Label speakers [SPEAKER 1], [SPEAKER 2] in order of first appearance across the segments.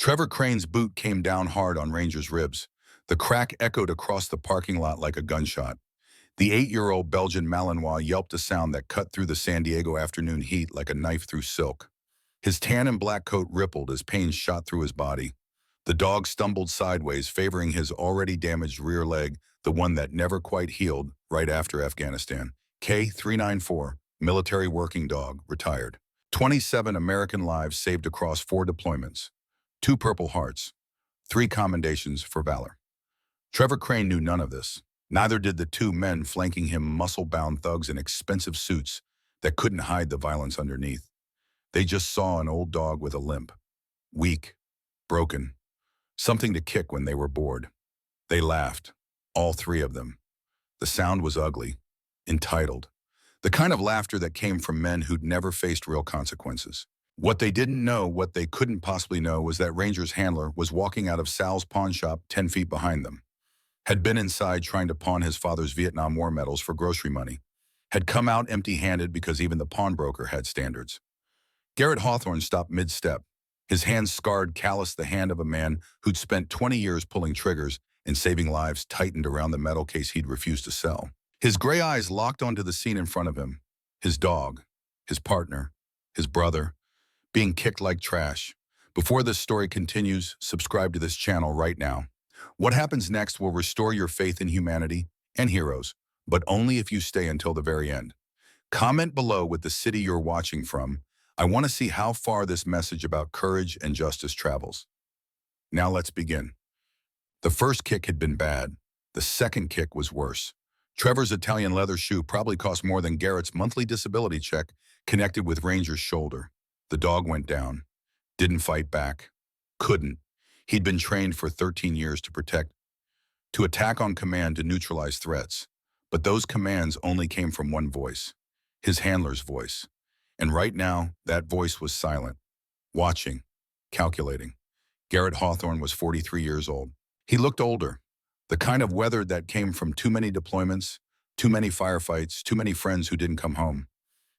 [SPEAKER 1] Trevor Crane's boot came down hard on Ranger's ribs. The crack echoed across the parking lot like a gunshot. The 8-year-old Belgian Malinois yelped a sound that cut through the San Diego afternoon heat like a knife through silk. His tan and black coat rippled as pain shot through his body. The dog stumbled sideways, favoring his already damaged rear leg, the one that never quite healed, right after Afghanistan. K-394, military working dog, retired. 27 American lives saved across 4 deployments. 2 Purple Hearts. 3 commendations for valor. Trevor Crane knew none of this. Neither did the 2 men flanking him, muscle-bound thugs in expensive suits that couldn't hide the violence underneath. They just saw an old dog with a limp. Weak. Broken. Something to kick when they were bored. They laughed. All 3 of them. The sound was ugly. Entitled. The kind of laughter that came from men who'd never faced real consequences. What they didn't know, what they couldn't possibly know, was that Ranger's handler was walking out of Sal's pawn shop 10 feet behind them. Had been inside trying to pawn his father's Vietnam War medals for grocery money. Had come out empty-handed because even the pawnbroker had standards. Garrett Hawthorne stopped mid-step. His hands scarred, calloused the hand of a man who'd spent 20 years pulling triggers and saving lives tightened around the metal case he'd refused to sell. His gray eyes locked onto the scene in front of him. His dog, his partner, his brother, being kicked like trash. Before this story continues, subscribe to this channel right now. What happens next will restore your faith in humanity and heroes, but only if you stay until the very end. Comment below with the city you're watching from. I want to see how far this message about courage and justice travels. Now let's begin. The first kick had been bad. The second kick was worse. Trevor's Italian leather shoe probably cost more than Garrett's monthly disability check connected with Ranger's shoulder. The dog went down. Didn't fight back. Couldn't. He'd been trained for 13 years to protect, to attack on command, to neutralize threats. But those commands only came from one voice, his handler's voice. And right now, that voice was silent, watching, calculating. Garrett Hawthorne was 43 years old. He looked older, the kind of weathered that came from too many deployments, too many firefights, too many friends who didn't come home.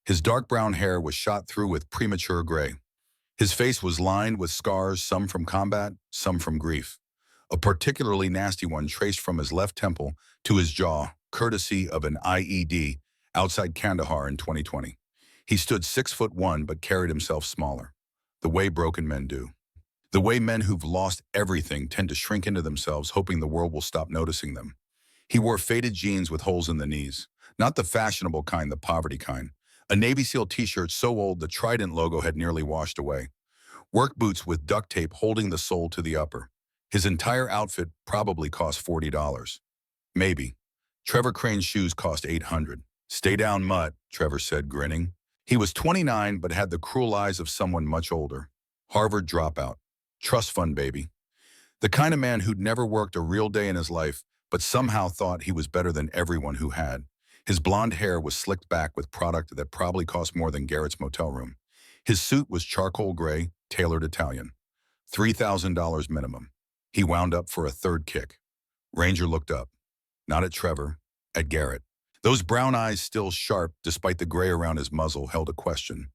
[SPEAKER 1] His dark brown hair was shot through with premature gray. His face was lined with scars, some from combat, some from grief. A particularly nasty one traced from his left temple to his jaw, courtesy of an IED outside Kandahar in 2020. He stood 6'1" but carried himself smaller, the way broken men do. The way men who've lost everything tend to shrink into themselves, hoping the world will stop noticing them. He wore faded jeans with holes in the knees, not the fashionable kind, the poverty kind. A Navy SEAL t-shirt so old the Trident logo had nearly washed away. Work boots with duct tape holding the sole to the upper. His entire outfit probably cost $40. Maybe. Trevor Crane's shoes cost $800. Stay down, mutt, Trevor said, grinning. He was 29 but had the cruel eyes of someone much older. Harvard dropout. Trust fund baby. The kind of man who'd never worked a real day in his life, but somehow thought he was better than everyone who had. His blonde hair was slicked back with product that probably cost more than Garrett's motel room. His suit was charcoal gray, tailored Italian. $3,000 minimum. He wound up for a third kick. Ranger looked up. Not at Trevor, at Garrett. Those brown eyes, still sharp despite the gray around his muzzle, held a question.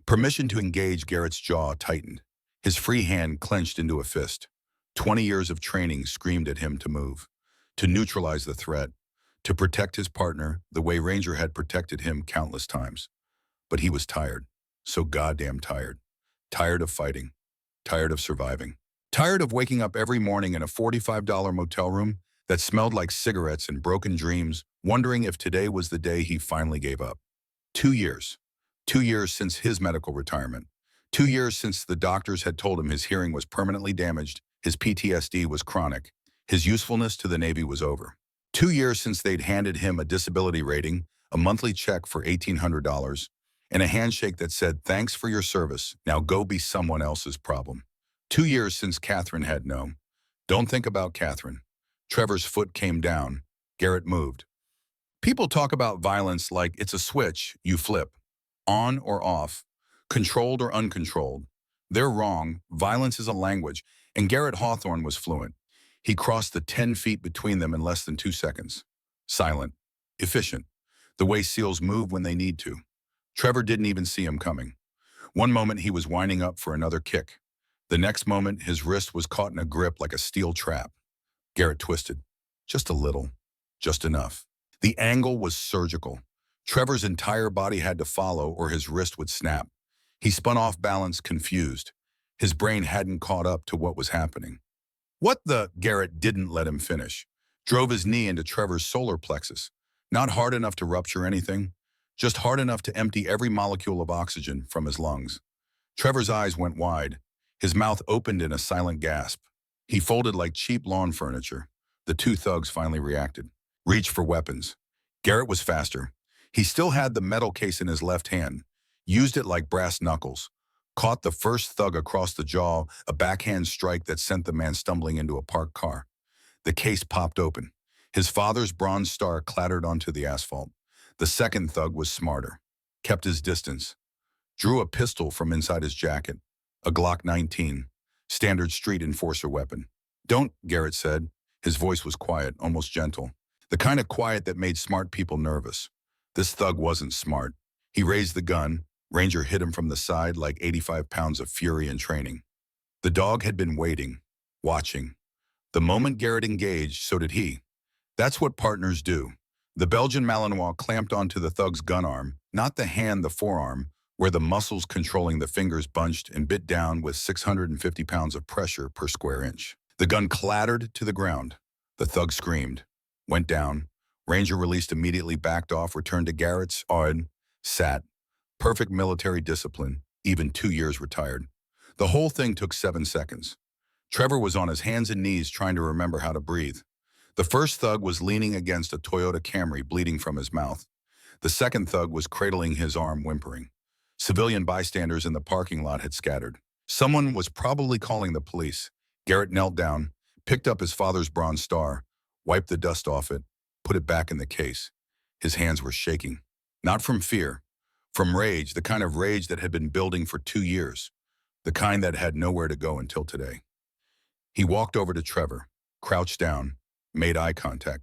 [SPEAKER 1] Permission to engage. Garrett's jaw tightened. His free hand clenched into a fist. 20 years of training screamed at him to move, to neutralize the threat, to protect his partner the way Ranger had protected him countless times. But he was tired, so goddamn tired. Tired of fighting, tired of surviving, tired of waking up every morning in a $45 motel room that smelled like cigarettes and broken dreams, wondering if today was the day he finally gave up. 2 years. 2 years since his medical retirement. 2 years since the doctors had told him his hearing was permanently damaged, his PTSD was chronic, his usefulness to the Navy was over. 2 years since they'd handed him a disability rating, a monthly check for $1,800, and a handshake that said, "Thanks for your service, now go be someone else's problem." 2 years since Catherine had no. Don't think about Catherine. Trevor's foot came down. Garrett moved. People talk about violence like it's a switch you flip, on or off, controlled or uncontrolled. They're wrong. Violence is a language, and Garrett Hawthorne was fluent. He crossed the 10 feet between them in less than 2 seconds. Silent. Efficient. The way SEALs move when they need to. Trevor didn't even see him coming. One moment he was winding up for another kick. The next moment, his wrist was caught in a grip like a steel trap. Garrett twisted. Just a little. Just enough. The angle was surgical. Trevor's entire body had to follow or his wrist would snap. He spun off balance, confused. His brain hadn't caught up to what was happening. What the? Garrett didn't let him finish. Drove his knee into Trevor's solar plexus. Not hard enough to rupture anything, just hard enough to empty every molecule of oxygen from his lungs. Trevor's eyes went wide. His mouth opened in a silent gasp. He folded like cheap lawn furniture. The two thugs finally reacted. Reached for weapons. Garrett was faster. He still had the metal case in his left hand. Used it like brass knuckles. Caught the first thug across the jaw, a backhand strike that sent the man stumbling into a parked car. The case popped open. His father's bronze star clattered onto the asphalt. The second thug was smarter. Kept his distance. Drew a pistol from inside his jacket. A Glock 19. Standard street enforcer weapon. Don't, Garrett said. His voice was quiet, almost gentle. The kind of quiet that made smart people nervous. This thug wasn't smart. He raised the gun. Ranger hit him from the side like 85 pounds of fury and training. The dog had been waiting, watching. The moment Garrett engaged, so did he. That's what partners do. The Belgian Malinois clamped onto the thug's gun arm, not the hand, the forearm, where the muscles controlling the fingers bunched and bit down with 650 pounds of pressure per square inch. The gun clattered to the ground. The thug screamed, went down. Ranger released immediately, backed off, returned to Garrett's, awed, sat. Perfect military discipline, even 2 years retired. The whole thing took 7 seconds. Trevor was on his hands and knees trying to remember how to breathe. The first thug was leaning against a Toyota Camry, bleeding from his mouth. The second thug was cradling his arm, whimpering. Civilian bystanders in the parking lot had scattered. Someone was probably calling the police. Garrett knelt down, picked up his father's bronze star, wiped the dust off it, put it back in the case. His hands were shaking. Not from fear, from rage, the kind of rage that had been building for 2 years, the kind that had nowhere to go until today. He walked over to Trevor, crouched down, made eye contact.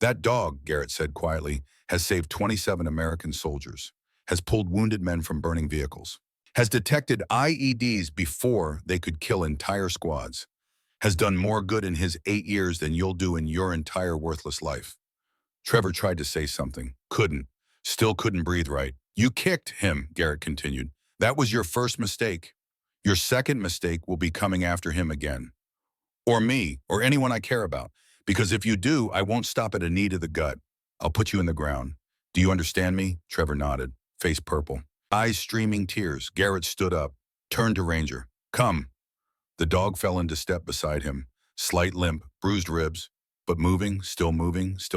[SPEAKER 1] That dog, Garrett said quietly, has saved 27 American soldiers, has pulled wounded men from burning vehicles, has detected IEDs before they could kill entire squads, has done more good in his 8 years than you'll do in your entire worthless life. Trevor tried to say something, couldn't, still couldn't breathe right. You kicked him, Garrett continued. That was your first mistake. Your second mistake will be coming after him again. Or me, or anyone I care about. Because if you do, I won't stop at a knee to the gut. I'll put you in the ground. Do you understand me? Trevor nodded, face purple. Eyes streaming tears. Garrett stood up, turned to Ranger. Come. The dog fell into step beside him. Slight limp, bruised ribs, but moving, still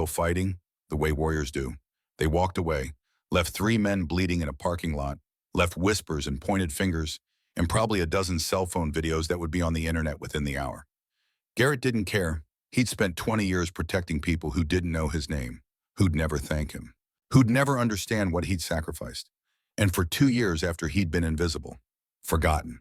[SPEAKER 1] fighting, the way warriors do. They walked away, left 3 men bleeding in a parking lot, left whispers and pointed fingers, and probably a dozen cell phone videos that would be on the internet within the hour. Garrett didn't care. He'd spent 20 years protecting people who didn't know his name, who'd never thank him, who'd never understand what he'd sacrificed. And for 2 years after he'd been invisible, forgotten.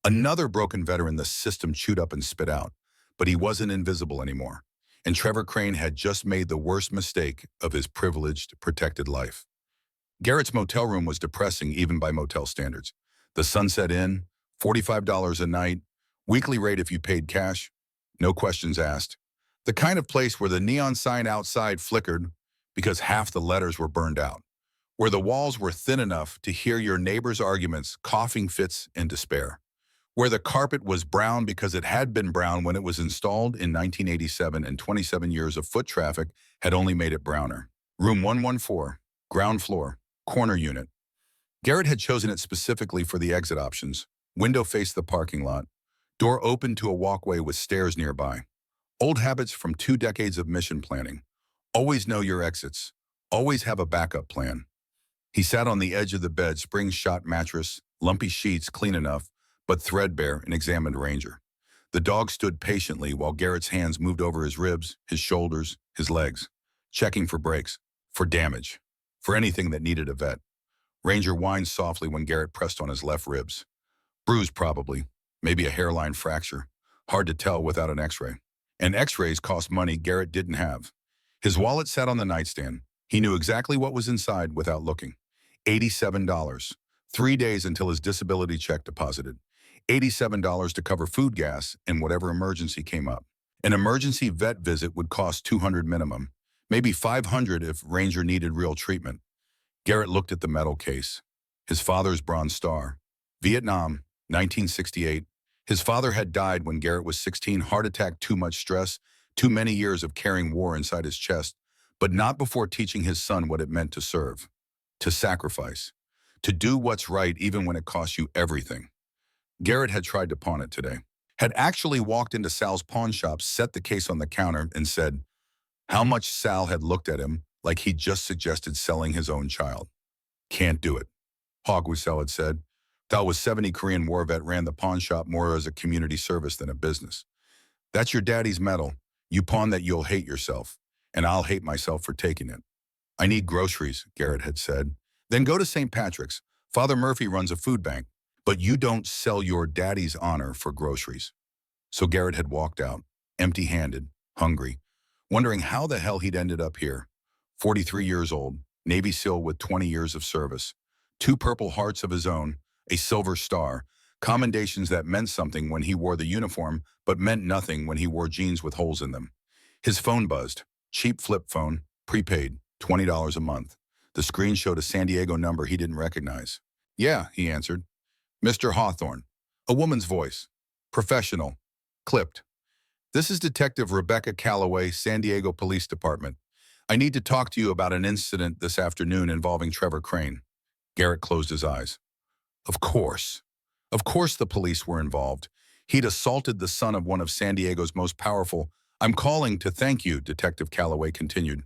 [SPEAKER 1] Another broken veteran the system chewed up and spit out, but he wasn't invisible anymore. And Trevor Crane had just made the worst mistake of his privileged, protected life. Garrett's motel room was depressing even by motel standards. The Sunset Inn, $45 a night, weekly rate if you paid cash, no questions asked. The kind of place where the neon sign outside flickered because half the letters were burned out, where the walls were thin enough to hear your neighbor's arguments, coughing fits, and despair, where the carpet was brown because it had been brown when it was installed in 1987 and 27 years of foot traffic had only made it browner. Room 114, ground floor, corner unit. Garrett had chosen it specifically for the exit options. Window faced the parking lot. Door open to a walkway with stairs nearby. Old habits from 2 decades of mission planning. Always know your exits. Always have a backup plan. He sat on the edge of the bed, spring-shot mattress, lumpy sheets clean enough, but threadbare, and examined Ranger. The dog stood patiently while Garrett's hands moved over his ribs, his shoulders, his legs, checking for breaks, for damage, for anything that needed a vet. Ranger whined softly when Garrett pressed on his left ribs. Bruised probably, maybe a hairline fracture. Hard to tell without an x-ray. And x-rays cost money Garrett didn't have. His wallet sat on the nightstand. He knew exactly what was inside without looking. $87. 3 days until his disability check deposited. $87 to cover food gas and whatever emergency came up. An emergency vet visit would cost $200 minimum, maybe $500 if Ranger needed real treatment. Garrett looked at the metal case. His father's Bronze Star. Vietnam, 1968. His father had died when Garrett was 16, heart attack, too much stress, too many years of carrying war inside his chest, but not before teaching his son what it meant to serve, to sacrifice, to do what's right even when it costs you everything. Garrett had tried to pawn it today, had actually walked into Sal's pawn shop, set the case on the counter, and said how much. Sal had looked at him like he'd just suggested selling his own child. Can't do it. Hogwasel had said. That was 70 Korean War vet, ran the pawn shop more as a community service than a business. That's your daddy's metal. You pawn that, you'll hate yourself, and I'll hate myself for taking it. I need groceries, Garrett had said. Then go to St. Patrick's. Father Murphy runs a food bank, but you don't sell your daddy's honor for groceries. So Garrett had walked out, empty-handed, hungry, wondering how the hell he'd ended up here. 43 years old, Navy SEAL with 20 years of service, 2 Purple Hearts of his own, a Silver Star, commendations that meant something when he wore the uniform, but meant nothing when he wore jeans with holes in them. His phone buzzed. Cheap flip phone, prepaid, $20 a month. The screen showed a San Diego number he didn't recognize. Yeah, he answered. Mr. Hawthorne. A woman's voice. Professional. Clipped. This is Detective Rebecca Calloway, San Diego Police Department. I need to talk to you about an incident this afternoon involving Trevor Crane. Garrett closed his eyes. Of course. Of course the police were involved. He'd assaulted the son of one of San Diego's most powerful. I'm calling to thank you, Detective Calloway continued.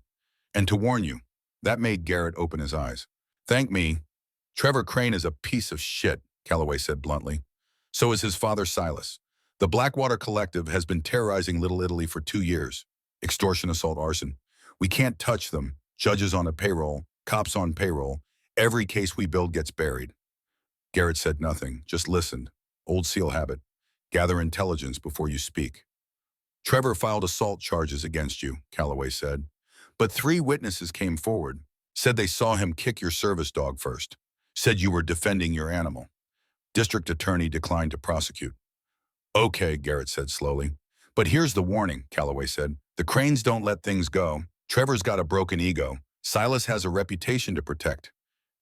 [SPEAKER 1] And to warn you. That made Garrett open his eyes. Thank me. Trevor Crane is a piece of shit, Calloway said bluntly. So is his father, Silas. The Blackwater Collective has been terrorizing Little Italy for 2 years. Extortion, assault, arson. We can't touch them. Judges on a payroll, cops on payroll. Every case we build gets buried. Garrett said nothing, just listened. Old SEAL habit. Gather intelligence before you speak. Trevor filed assault charges against you, Calloway said. But 3 witnesses came forward, said they saw him kick your service dog first, said you were defending your animal. District attorney declined to prosecute. Okay, Garrett said slowly. But here's the warning, Calloway said. The Cranes don't let things go. Trevor's got a broken ego. Silas has a reputation to protect.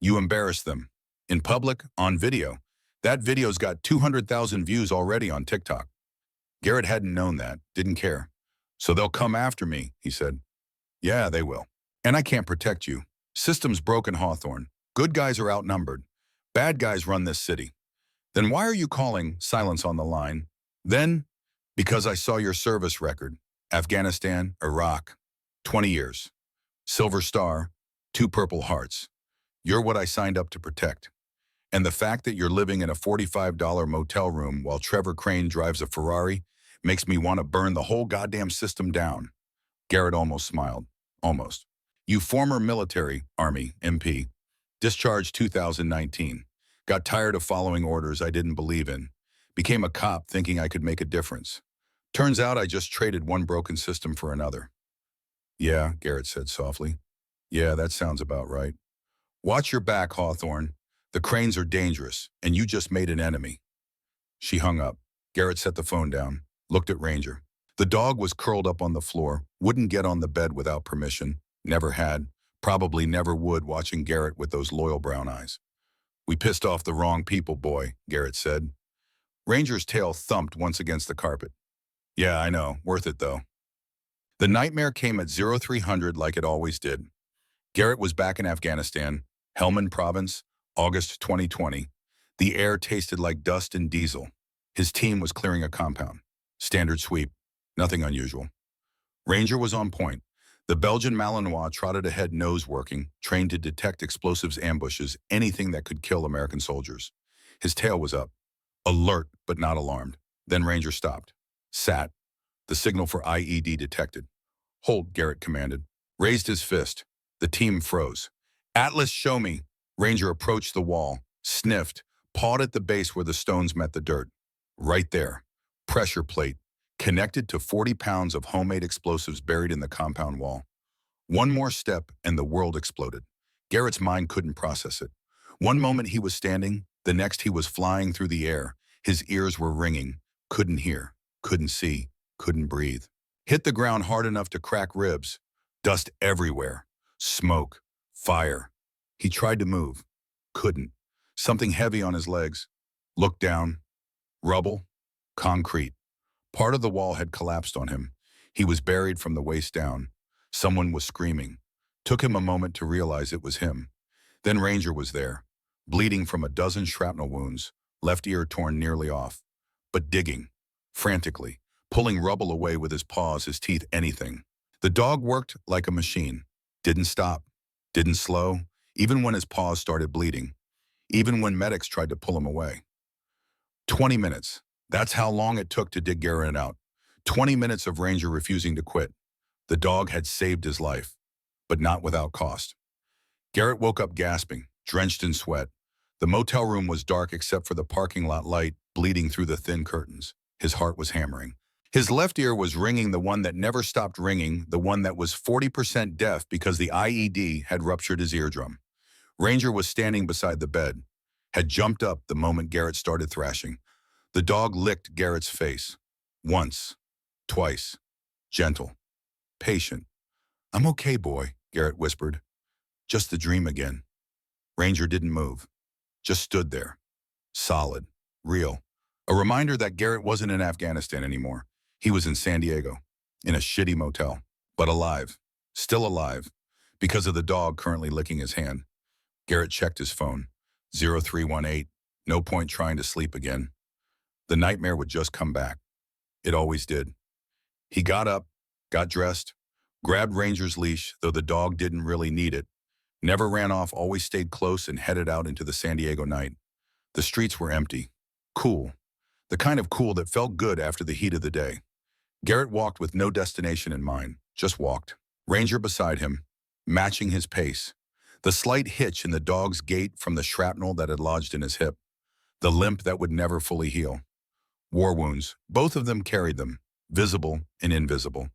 [SPEAKER 1] You embarrass them. In public, on video. That video's got 200,000 views already on TikTok. Garrett hadn't known that, didn't care. So they'll come after me, he said. Yeah, they will. And I can't protect you. System's broken, Hawthorne. Good guys are outnumbered. Bad guys run this city. Then why are you calling? Silence on the line. Then, because I saw your service record. Afghanistan, Iraq. 20 years. Silver Star, 2 Purple Hearts. You're what I signed up to protect. And the fact that you're living in a $45 motel room while Trevor Crane drives a Ferrari makes me want to burn the whole goddamn system down. Garrett almost smiled. Almost. You former military, Army, MP. Discharged 2019. Got tired of following orders I didn't believe in. Became a cop thinking I could make a difference. Turns out I just traded one broken system for another. Yeah, Garrett said softly. Yeah, that sounds about right. Watch your back, Hawthorne. The Cranes are dangerous, and you just made an enemy. She hung up. Garrett set the phone down, looked at Ranger. The dog was curled up on the floor, wouldn't get on the bed without permission, never had, probably never would, watching Garrett with those loyal brown eyes. We pissed off the wrong people, boy, Garrett said. Ranger's tail thumped once against the carpet. Yeah, I know, worth it though. The nightmare came at 0300 like it always did. Garrett was back in Afghanistan, Helmand Province, August 2020. The air tasted like dust and diesel. His team was clearing a compound. Standard sweep. Nothing unusual. Ranger was on point. The Belgian Malinois trotted ahead, nose working, trained to detect explosives, ambushes, anything that could kill American soldiers. His tail was up. Alert, but not alarmed. Then Ranger stopped. Sat. The signal for IED detected. Halt, Garrett commanded. Raised his fist. The team froze. Atlas, show me. Ranger approached the wall, sniffed, pawed at the base where the stones met the dirt. Right there. Pressure plate. Connected to 40 pounds of homemade explosives buried in the compound wall. One more step and the world exploded. Garrett's mind couldn't process it. One moment he was standing, the next he was flying through the air, His ears were ringing, couldn't hear, couldn't see, couldn't breathe. Hit the ground hard enough to crack ribs. Dust everywhere. Smoke. Fire. He tried to move. Couldn't. Something heavy on his legs. Looked down. Rubble. Concrete. Part of the wall had collapsed on him. He was buried from the waist down. Someone was screaming. Took him a moment to realize it was him. Then Ranger was there, bleeding from a dozen shrapnel wounds, left ear torn nearly off, but digging, frantically, pulling rubble away with his paws, his teeth, anything. The dog worked like a machine, didn't stop, didn't slow, even when his paws started bleeding, even when medics tried to pull him away. 20 minutes. That's how long it took to dig Garrett out. 20 minutes of Ranger refusing to quit. The dog had saved his life, but not without cost. Garrett woke up gasping, drenched in sweat. The motel room was dark except for the parking lot light bleeding through the thin curtains. His heart was hammering. His left ear was ringing, the one that never stopped ringing, the one that was 40% deaf because the IED had ruptured his eardrum. Ranger was standing beside the bed, had jumped up the moment Garrett started thrashing. The dog licked Garrett's face. Once, twice, gentle, patient. "I'm okay, boy," Garrett whispered. "Just the dream again." Ranger didn't move, just stood there, solid, real. A reminder that Garrett wasn't in Afghanistan anymore. He was in San Diego, in a shitty motel, but alive, still alive, because of the dog currently licking his hand. Garrett checked his phone. 0318, no point trying to sleep again. The nightmare would just come back. It always did. He got up, got dressed, grabbed Ranger's leash, though the dog didn't really need it. Never ran off, always stayed close, and headed out into the San Diego night. The streets were empty. Cool. The kind of cool that felt good after the heat of the day. Garrett walked with no destination in mind, just walked. Ranger beside him, matching his pace. The slight hitch in the dog's gait from the shrapnel that had lodged in his hip. The limp that would never fully heal. War wounds, both of them carried them, visible and invisible.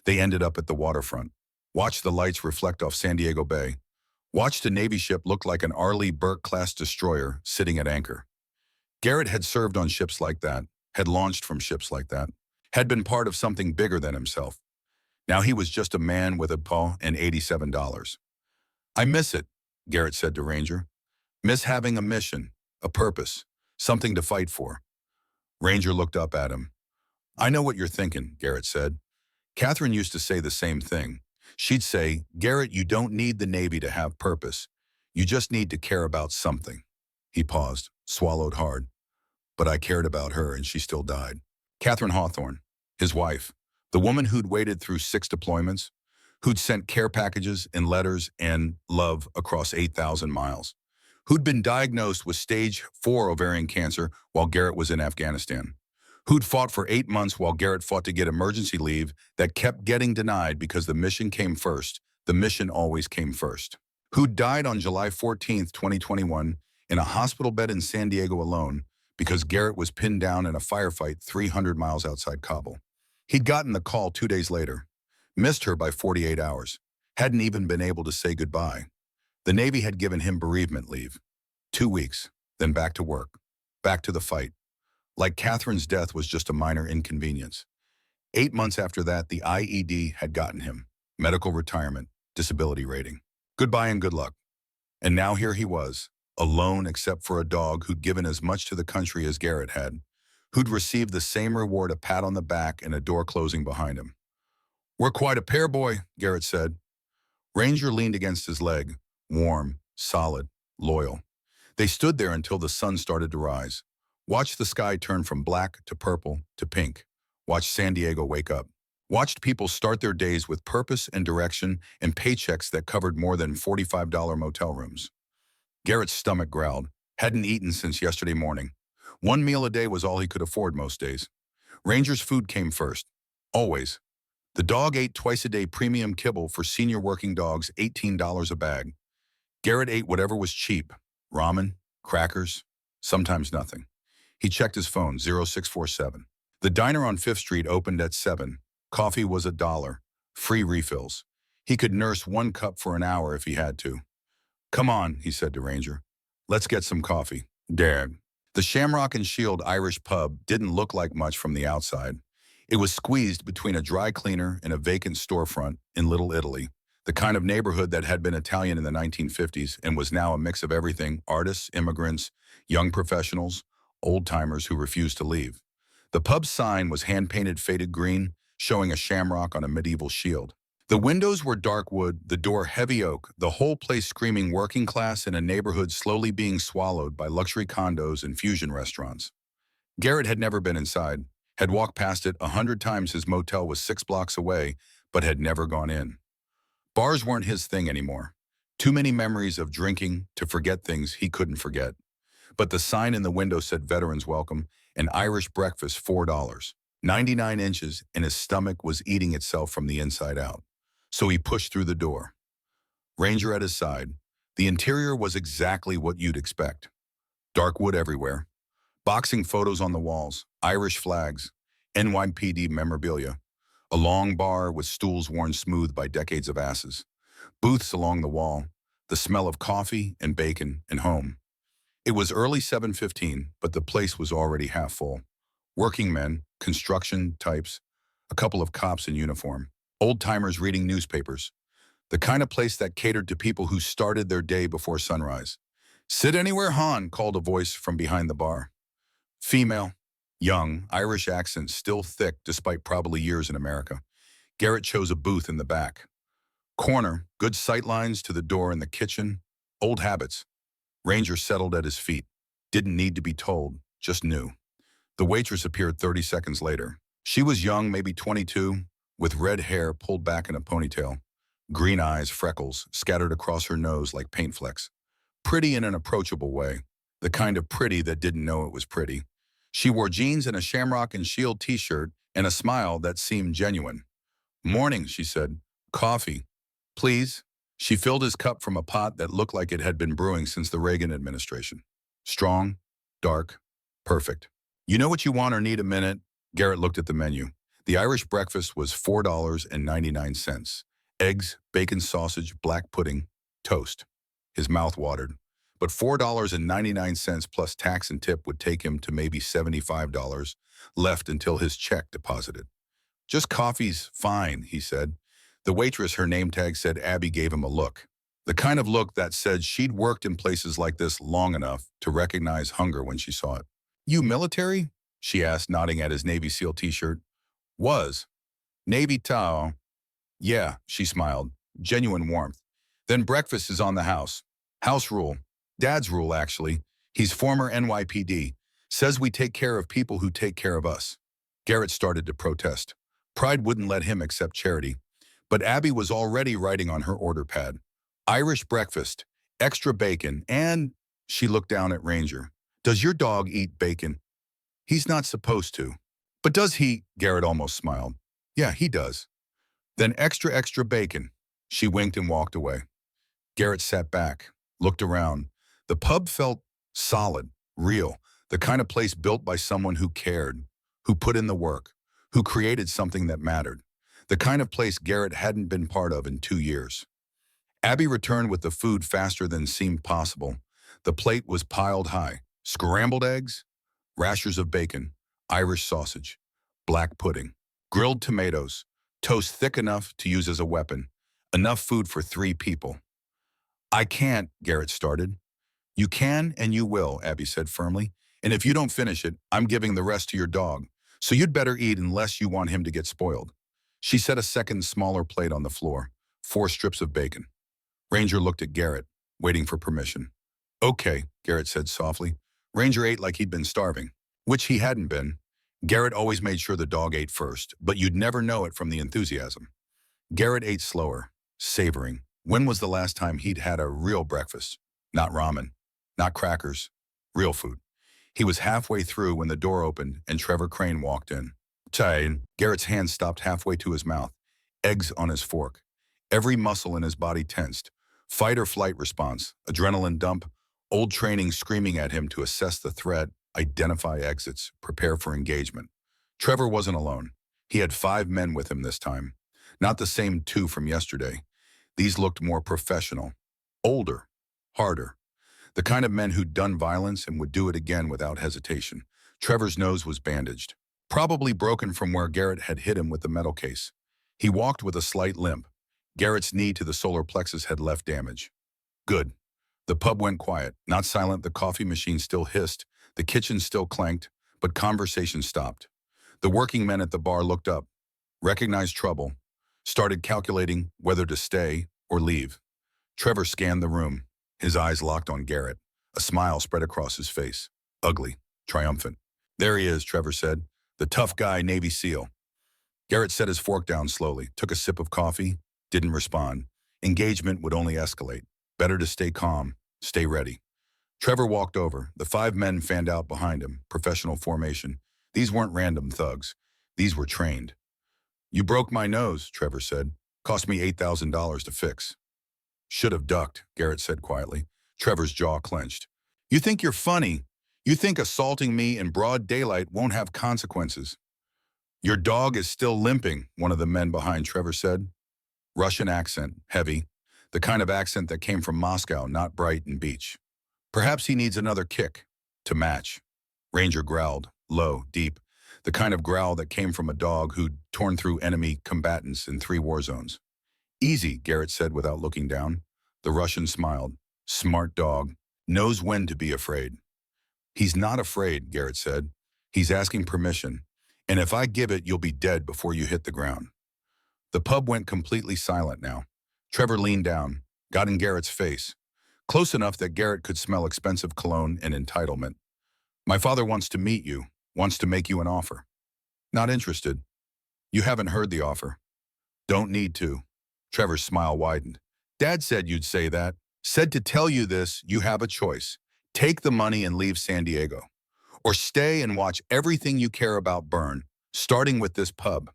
[SPEAKER 1] They ended up at the waterfront. Watched the lights reflect off San Diego Bay. Watched a Navy ship look like an Arleigh Burke-class destroyer sitting at anchor. Garrett had served on ships like that, had launched from ships like that, had been part of something bigger than himself. Now he was just a man with a paw and $87. "I miss it," Garrett said to Ranger. "Miss having a mission, a purpose, something to fight for." Ranger looked up at him. "I know what you're thinking," Garrett said. "Catherine used to say the same thing. She'd say, 'Garrett, you don't need the Navy to have purpose. You just need to care about something.'" He paused, swallowed hard. "But I cared about her, and she still died." Catherine Hawthorne, his wife, the woman who'd waded through 6 deployments, who'd sent care packages and letters and love across 8,000 miles, who'd been diagnosed with stage 4 ovarian cancer while Garrett was in Afghanistan, who'd fought for 8 months while Garrett fought to get emergency leave that kept getting denied because the mission came first. The mission always came first. Who'd died on July 14th, 2021, in a hospital bed in San Diego alone because Garrett was pinned down in a firefight 300 miles outside Kabul. He'd gotten the call 2 days later, missed her by 48 hours, hadn't even been able to say goodbye. The Navy had given him bereavement leave. 2 weeks, then back to work, back to the fight. Like Catherine's death was just a minor inconvenience. 8 months after that, the IED had gotten him. Medical retirement, disability rating. Goodbye and good luck. And now here he was, alone except for a dog who'd given as much to the country as Garrett had, who'd received the same reward, a pat on the back and a door closing behind him. "We're quite a pair, boy," Garrett said. Ranger leaned against his leg, warm, solid, loyal. They stood there until the sun started to rise. Watched the sky turn from black to purple to pink. Watched San Diego wake up. Watched people start their days with purpose and direction and paychecks that covered more than $45 motel rooms. Garrett's stomach growled. Hadn't eaten since yesterday morning. 1 meal a day was all he could afford most days. Ranger's food came first. Always. The dog ate twice a day premium kibble for senior working dogs, $18 a bag. Garrett ate whatever was cheap. Ramen, crackers, sometimes nothing. He checked his phone, 0647. The diner on 5th Street opened at 7. Coffee was $1. Free refills. He could nurse 1 cup for an hour if he had to. "Come on," he said to Ranger. "Let's get some coffee." "Dad." The Shamrock and Shield Irish pub didn't look like much from the outside. It was squeezed between a dry cleaner and a vacant storefront in Little Italy, the kind of neighborhood that had been Italian in the 1950s and was now a mix of everything: artists, immigrants, young professionals, old-timers who refused to leave. The pub's sign was hand-painted faded green, showing a shamrock on a medieval shield. The windows were dark wood, the door heavy oak, the whole place screaming working class in a neighborhood slowly being swallowed by luxury condos and fusion restaurants. Garrett had never been inside, had walked past it 100 times. His motel was 6 blocks away, but had never gone in. Bars weren't his thing anymore. Too many memories of drinking to forget things he couldn't forget. But the sign in the window said Veterans Welcome, an Irish breakfast, $4. 99 inches, and his stomach was eating itself from the inside out. So he pushed through the door. Ranger at his side. The interior was exactly what you'd expect. Dark wood everywhere. Boxing photos on the walls, Irish flags, NYPD memorabilia. A long bar with stools worn smooth by decades of asses. Booths along the wall. The smell of coffee and bacon and home. It was early 7:15, but the place was already half full. Working men, construction types, a couple of cops in uniform, old-timers reading newspapers. The kind of place that catered to people who started their day before sunrise. "Sit anywhere, hon," called a voice from behind the bar. Female, young, Irish accent still thick despite probably years in America. Garrett chose a booth in the back. Corner, good sightlines to the door in the kitchen. Old habits. Ranger settled at his feet. Didn't need to be told, just knew. The waitress appeared 30 seconds later. She was young, maybe 22, with red hair pulled back in a ponytail. Green eyes, freckles, scattered across her nose like paint flecks. Pretty in an approachable way. The kind of pretty that didn't know it was pretty. She wore jeans and a Shamrock and Shield t-shirt and a smile that seemed genuine. "Morning," she said. "Coffee, please." She filled his cup from a pot that looked like it had been brewing since the Reagan administration. Strong, dark, perfect. "You know what you want or need a minute?" Garrett looked at the menu. The Irish breakfast was $4.99. Eggs, bacon, sausage, black pudding, toast. His mouth watered. But $4.99 plus tax and tip would take him to maybe $75 left until his check deposited. "Just coffee's fine," he said. The waitress, her name tag said Abby, gave him a look. The kind of look that said she'd worked in places like this long enough to recognize hunger when she saw it. "You military?" she asked, nodding at his Navy SEAL t-shirt. "Was. Navy Tao." "Yeah," she smiled. Genuine warmth. "Then breakfast is on the house. House rule. Dad's rule, actually. He's former NYPD. Says we take care of people who take care of us." Garrett started to protest. Pride wouldn't let him accept charity. But Abby was already writing on her order pad. "Irish breakfast, extra bacon, and..." She looked down at Ranger. "Does your dog eat bacon?" "He's not supposed to." "But does he?" Garrett almost smiled. "Yeah, he does." "Then extra bacon." She winked and walked away. Garrett sat back, looked around. The pub felt solid, real, the kind of place built by someone who cared, who put in the work, who created something that mattered. The kind of place Garrett hadn't been part of in 2 years. Abby returned with the food faster than seemed possible. The plate was piled high. Scrambled eggs, rashers of bacon, Irish sausage, black pudding, grilled tomatoes, toast thick enough to use as a weapon, enough food for 3 people. "I can't," Garrett started. "You can and you will," Abby said firmly. "And if you don't finish it, I'm giving the rest to your dog. So you'd better eat unless you want him to get spoiled." She set a second, smaller plate on the floor, 4 strips of bacon. Ranger looked at Garrett, waiting for permission. "Okay," Garrett said softly. Ranger ate like he'd been starving, which he hadn't been. Garrett always made sure the dog ate first, but you'd never know it from the enthusiasm. Garrett ate slower, savoring. When was the last time he'd had a real breakfast? Not ramen, not crackers, real food. He was halfway through when the door opened and Trevor Crane walked in. "Tain." Garrett's hand stopped halfway to his mouth, eggs on his fork. Every muscle in his body tensed. Fight or flight response, adrenaline dump, old training screaming at him to assess the threat, identify exits, prepare for engagement. Trevor wasn't alone. He had 5 men with him this time. Not the same 2 from yesterday. These looked more professional, older, harder. The kind of men who'd done violence and would do it again without hesitation. Trevor's nose was bandaged, probably broken from where Garrett had hit him with the metal case. He walked with a slight limp. Garrett's knee to the solar plexus had left damage. Good. The pub went quiet, not silent. The coffee machine still hissed, the kitchen still clanked, but conversation stopped. The working men at the bar looked up, recognized trouble, started calculating whether to stay or leave. Trevor scanned the room, his eyes locked on Garrett. A smile spread across his face. Ugly, triumphant. There he is, Trevor said. The tough guy, Navy SEAL. Garrett set his fork down slowly, took a sip of coffee, didn't respond. Engagement would only escalate. Better to stay calm, stay ready. Trevor walked over. The 5 men fanned out behind him, professional formation. These weren't random thugs. These were trained. You broke my nose, Trevor said. Cost me $8,000 to fix. Should have ducked, Garrett said quietly. Trevor's jaw clenched. You think you're funny? You think assaulting me in broad daylight won't have consequences? Your dog is still limping, one of the men behind Trevor said. Russian accent, heavy. The kind of accent that came from Moscow, not Brighton Beach. Perhaps he needs another kick to match. Ranger growled, low, deep. The kind of growl that came from a dog who'd torn through enemy combatants in 3 war zones. Easy, Garrett said without looking down. The Russian smiled. Smart dog. Knows when to be afraid. He's not afraid, Garrett said. He's asking permission. And if I give it, you'll be dead before you hit the ground. The pub went completely silent now. Trevor leaned down, got in Garrett's face. Close enough that Garrett could smell expensive cologne and entitlement. My father wants to meet you, wants to make you an offer. Not interested. You haven't heard the offer. Don't need to. Trevor's smile widened. Dad said you'd say that. Said to tell you this, you have a choice. Take the money and leave San Diego. Or stay and watch everything you care about burn, starting with this pub.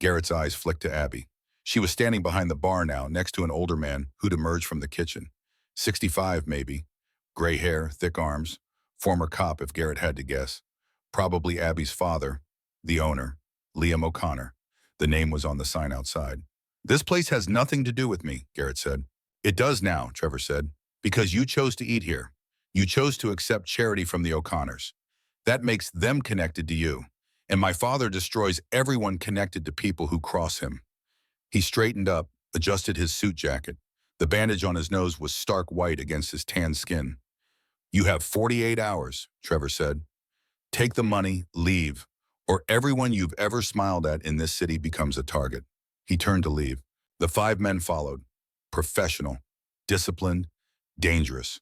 [SPEAKER 1] Garrett's eyes flicked to Abby. She was standing behind the bar now, next to an older man who'd emerged from the kitchen. 65, maybe. Gray hair, thick arms. Former cop, if Garrett had to guess. Probably Abby's father, the owner, Liam O'Connor. The name was on the sign outside. This place has nothing to do with me, Garrett said. It does now, Trevor said, because you chose to eat here. You chose to accept charity from the O'Connors. That makes them connected to you. And my father destroys everyone connected to people who cross him. He straightened up, adjusted his suit jacket. The bandage on his nose was stark white against his tanned skin. You have 48 hours, Trevor said. Take the money, leave, or everyone you've ever smiled at in this city becomes a target. He turned to leave. The 5 men followed. Professional, disciplined, dangerous.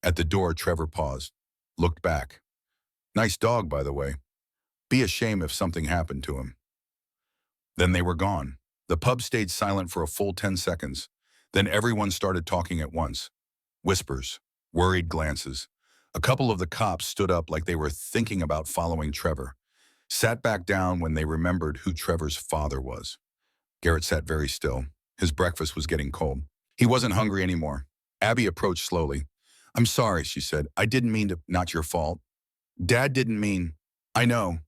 [SPEAKER 1] At the door, Trevor paused, looked back. Nice dog, by the way. Be a shame if something happened to him. Then they were gone. The pub stayed silent for a full 10 seconds. Then everyone started talking at once. Whispers, worried glances. A couple of the cops stood up like they were thinking about following Trevor. Sat back down when they remembered who Trevor's father was. Garrett sat very still. His breakfast was getting cold. He wasn't hungry anymore. Abby approached slowly. I'm sorry, she said. I didn't mean to. Not your fault. Dad didn't mean. I know.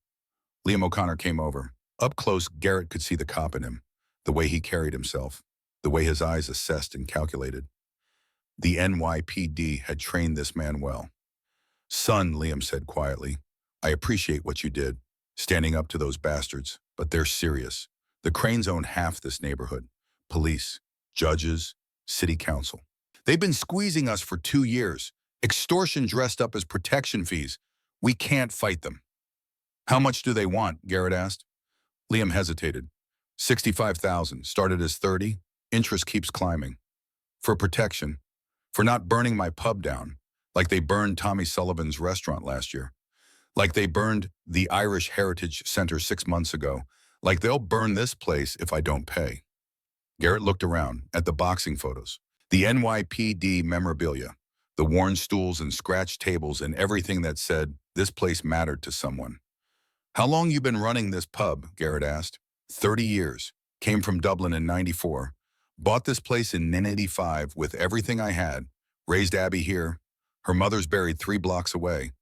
[SPEAKER 1] Liam O'Connor came over. Up close, Garrett could see the cop in him, the way he carried himself, the way his eyes assessed and calculated. The NYPD had trained this man well. Son, Liam said quietly, I appreciate what you did, standing up to those bastards, but they're serious. The Cranes own half this neighborhood. Police, judges, city council. They've been squeezing us for 2 years. Extortion dressed up as protection fees. We can't fight them. How much do they want? Garrett asked. Liam hesitated. 65,000, started as 30. Interest keeps climbing. For protection. For not burning my pub down, like they burned Tommy Sullivan's restaurant last year. Like they burned the Irish Heritage Center 6 months ago. Like they'll burn this place if I don't pay. Garrett looked around at the boxing photos, the NYPD memorabilia, the worn stools and scratched tables and everything that said this place mattered to someone. How long you been running this pub? Garrett asked. 30 years. Came from Dublin in 94. Bought this place in 85 with everything I had. Raised Abby here. Her mother's buried 3 blocks away.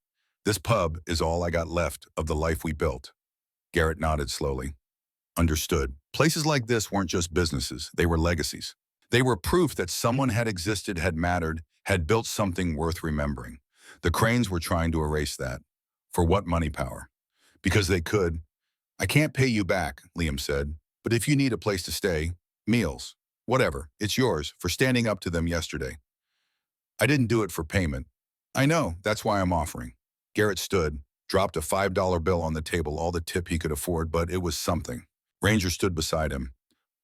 [SPEAKER 1] This pub is all I got left of the life we built. Garrett nodded slowly. Understood. Places like this weren't just businesses, they were legacies. They were proof that someone had existed, had mattered, had built something worth remembering. The Cranes were trying to erase that. For what money power? Because they could. I can't pay you back, Liam said, but if you need a place to stay, meals, whatever, it's yours for standing up to them yesterday. I didn't do it for payment. I know, that's why I'm offering. Garrett stood, dropped a $5 bill on the table, all the tip he could afford, but it was something. Ranger stood beside him.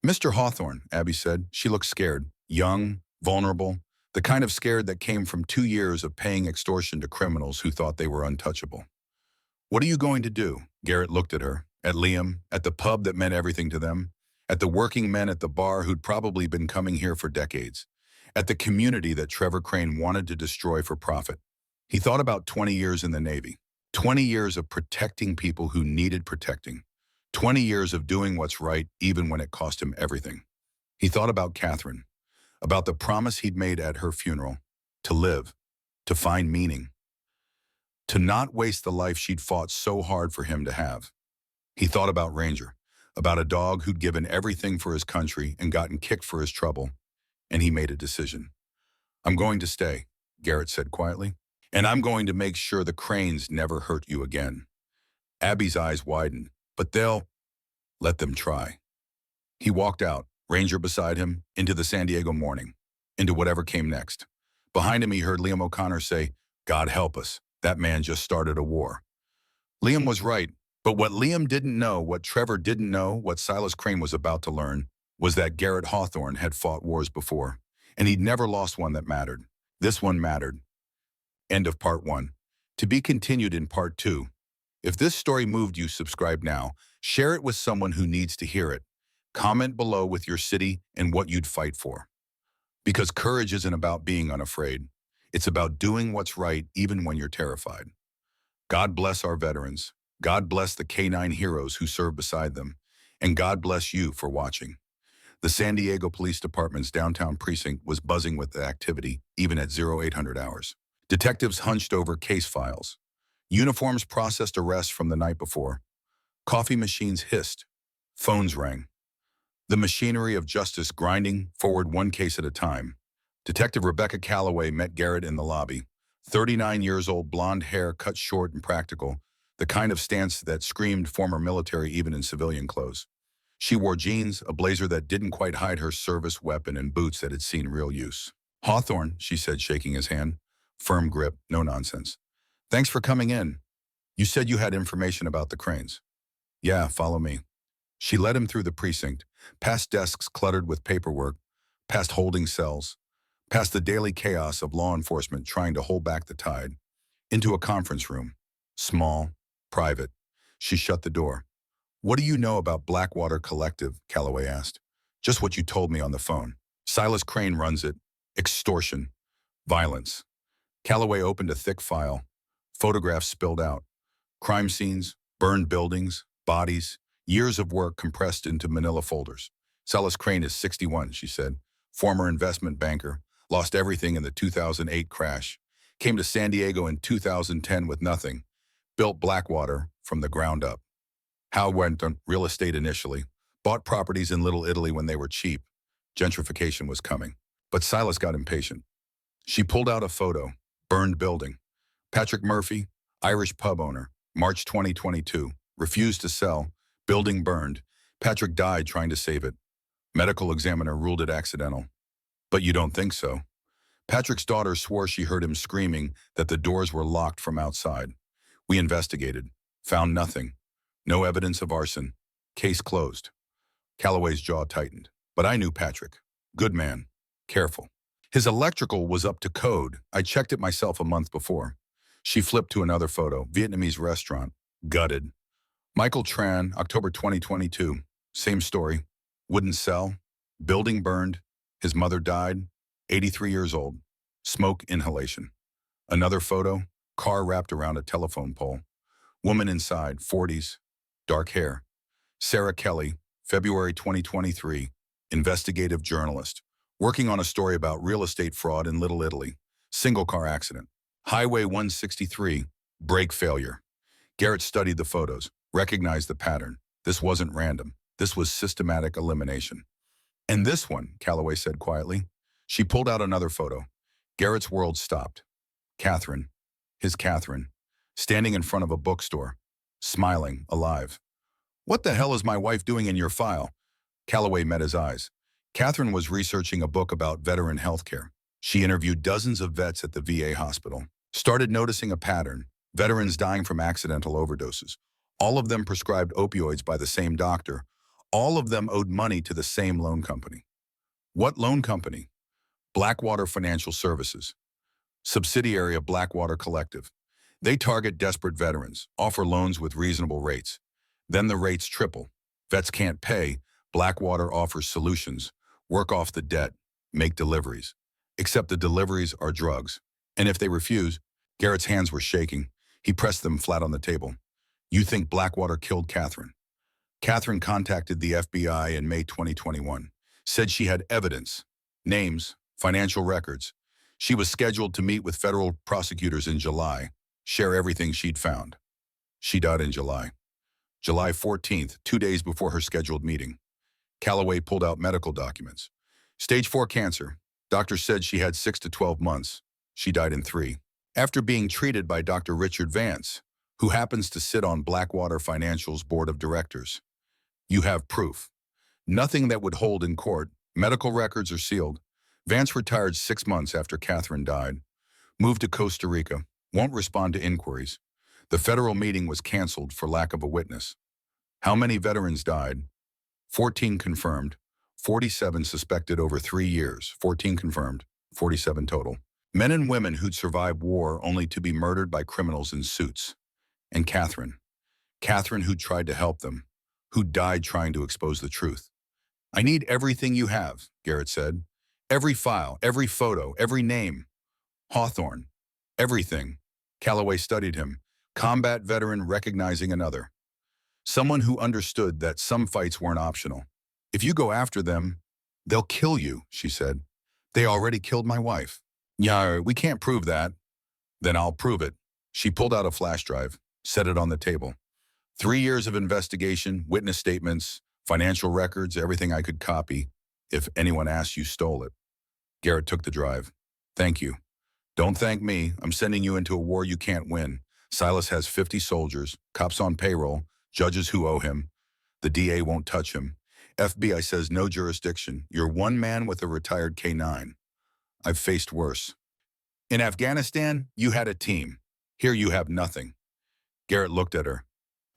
[SPEAKER 1] Mr. Hawthorne, Abby said. She looked scared, young, vulnerable, the kind of scared that came from 2 years of paying extortion to criminals who thought they were untouchable. What are you going to do? Garrett looked at her, at Liam, at the pub that meant everything to them, at the working men at the bar who'd probably been coming here for decades, at the community that Trevor Crane wanted to destroy for profit. He thought about 20 years in the Navy, 20 years of protecting people who needed protecting, 20 years of doing what's right even when it cost him everything. He thought about Catherine, about the promise he'd made at her funeral, to live, to find meaning, to not waste the life she'd fought so hard for him to have. He thought about Ranger, about a dog who'd given everything for his country and gotten kicked for his trouble, and he made a decision. I'm going to stay, Garrett said quietly, and I'm going to make sure the Cranes never hurt you again. Abby's eyes widened, but they'll let them try. He walked out, Ranger beside him, into the San Diego morning, into whatever came next. Behind him he heard Liam O'Connor say, God help us, that man just started a war. Liam was right, but what Liam didn't know, what Trevor didn't know, what Silas Crane was about to learn, was that Garrett Hawthorne had fought wars before, and he'd never lost one that mattered. This one mattered. End of part 1. To be continued in part 2. If this story moved you, subscribe now. Share it with someone who needs to hear it. Comment below with your city and what you'd fight for. Because courage isn't about being unafraid. It's about doing what's right even when you're terrified. God bless our veterans. God bless the K-9 heroes who serve beside them. And God bless you for watching. The San Diego Police Department's downtown precinct was buzzing with the activity, even at 0800 hours. Detectives hunched over case files. Uniforms processed arrests from the night before. Coffee machines hissed. Phones rang. The machinery of justice grinding forward one case at a time. Detective Rebecca Calloway met Garrett in the lobby. 39 years old, blonde hair cut short and practical, the kind of stance that screamed former military even in civilian clothes. She wore jeans, a blazer that didn't quite hide her service weapon, and boots that had seen real use. Hawthorne, she said, shaking his hand. Firm grip, no nonsense. Thanks for coming in. You said you had information about the Cranes. Yeah, follow me. She led him through the precinct, past desks cluttered with paperwork, past holding cells, past the daily chaos of law enforcement trying to hold back the tide, into a conference room. Small, private. She shut the door. What do you know about Blackwater Collective? Calloway asked. Just what you told me on the phone. Silas Crane runs it. Extortion. Violence. Calloway opened a thick file. Photographs spilled out. Crime scenes, burned buildings, bodies, years of work compressed into manila folders. Silas Crane is 61, she said. Former investment banker. Lost everything in the 2008 crash. Came to San Diego in 2010 with nothing. Built Blackwater from the ground up. How went on real estate initially. Bought properties in Little Italy when they were cheap. Gentrification was coming. But Silas got impatient. She pulled out a photo. Burned building. Patrick Murphy, Irish pub owner. March 2022. Refused to sell. Building burned. Patrick died trying to save it. Medical examiner ruled it accidental. But you don't think so. Patrick's daughter swore she heard him screaming that the doors were locked from outside. We investigated. Found nothing. No evidence of arson. Case closed. Calloway's jaw tightened. But I knew Patrick. Good man. Careful. His electrical was up to code. I checked it myself a month before. She flipped to another photo. Vietnamese restaurant. Gutted. Michael Tran, October 2022. Same story. Wouldn't sell. Building burned. His mother died. 83 years old. Smoke inhalation. Another photo. Car wrapped around a telephone pole. Woman inside, 40s. Dark hair. Sarah Kelly, February 2023. Investigative journalist. Working on a story about real estate fraud in Little Italy. Single car accident. Highway 163. Brake failure. Garrett studied the photos. Recognized the pattern. This wasn't random. This was systematic elimination. And this one, Calloway said quietly. She pulled out another photo. Garrett's world stopped. Catherine, his Catherine, standing in front of a bookstore, smiling, alive. What the hell is my wife doing in your file? Calloway met his eyes. Catherine was researching a book about veteran healthcare. She interviewed dozens of vets at the VA hospital, started noticing a pattern, veterans dying from accidental overdoses. All of them prescribed opioids by the same doctor. All of them owed money to the same loan company. What loan company? Blackwater Financial Services, subsidiary of Blackwater Collective. They target desperate veterans, offer loans with reasonable rates. Then the rates triple. Vets can't pay. Blackwater offers solutions. Work off the debt. Make deliveries. Except the deliveries are drugs. And if they refuse, Garrett's hands were shaking. He pressed them flat on the table. You think Blackwater killed Catherine? Catherine contacted the FBI in May 2021. Said she had evidence, names, financial records. She was scheduled to meet with federal prosecutors in July, share everything she'd found. She died in July. July 14th, 2 days before her scheduled meeting. Calloway pulled out medical documents. Stage 4 cancer. Doctor said she had 6 to 12 months. She died in 3. After being treated by Dr. Richard Vance, who happens to sit on Blackwater Financial's board of directors. You have proof. Nothing that would hold in court. Medical records are sealed. Vance retired 6 months after Catherine died. Moved to Costa Rica. Won't respond to inquiries. The federal meeting was canceled for lack of a witness. How many veterans died? 14 confirmed. 47 suspected over 3 years. 14 confirmed. 47 total. Men and women who'd survived war only to be murdered by criminals in suits. And Catherine. Catherine who tried to help them. Who died trying to expose the truth. I need everything you have, Garrett said. Every file, every photo, every name. Hawthorne. Everything. Calloway studied him. Combat veteran recognizing another. Someone who understood that some fights weren't optional. If you go after them, they'll kill you, she said. They already killed my wife. Yeah, we can't prove that. Then I'll prove it. She pulled out a flash drive, set it on the table. 3 years of investigation, witness statements, financial records, everything I could copy. If anyone asks, you stole it. Garrett took the drive. Thank you. Don't thank me. I'm sending you into a war you can't win. Silas has 50 soldiers, cops on payroll, judges who owe him. The DA won't touch him. FBI says no jurisdiction. You're one man with a retired K-9. I've faced worse. In Afghanistan, you had a team. Here you have nothing. Garrett looked at her.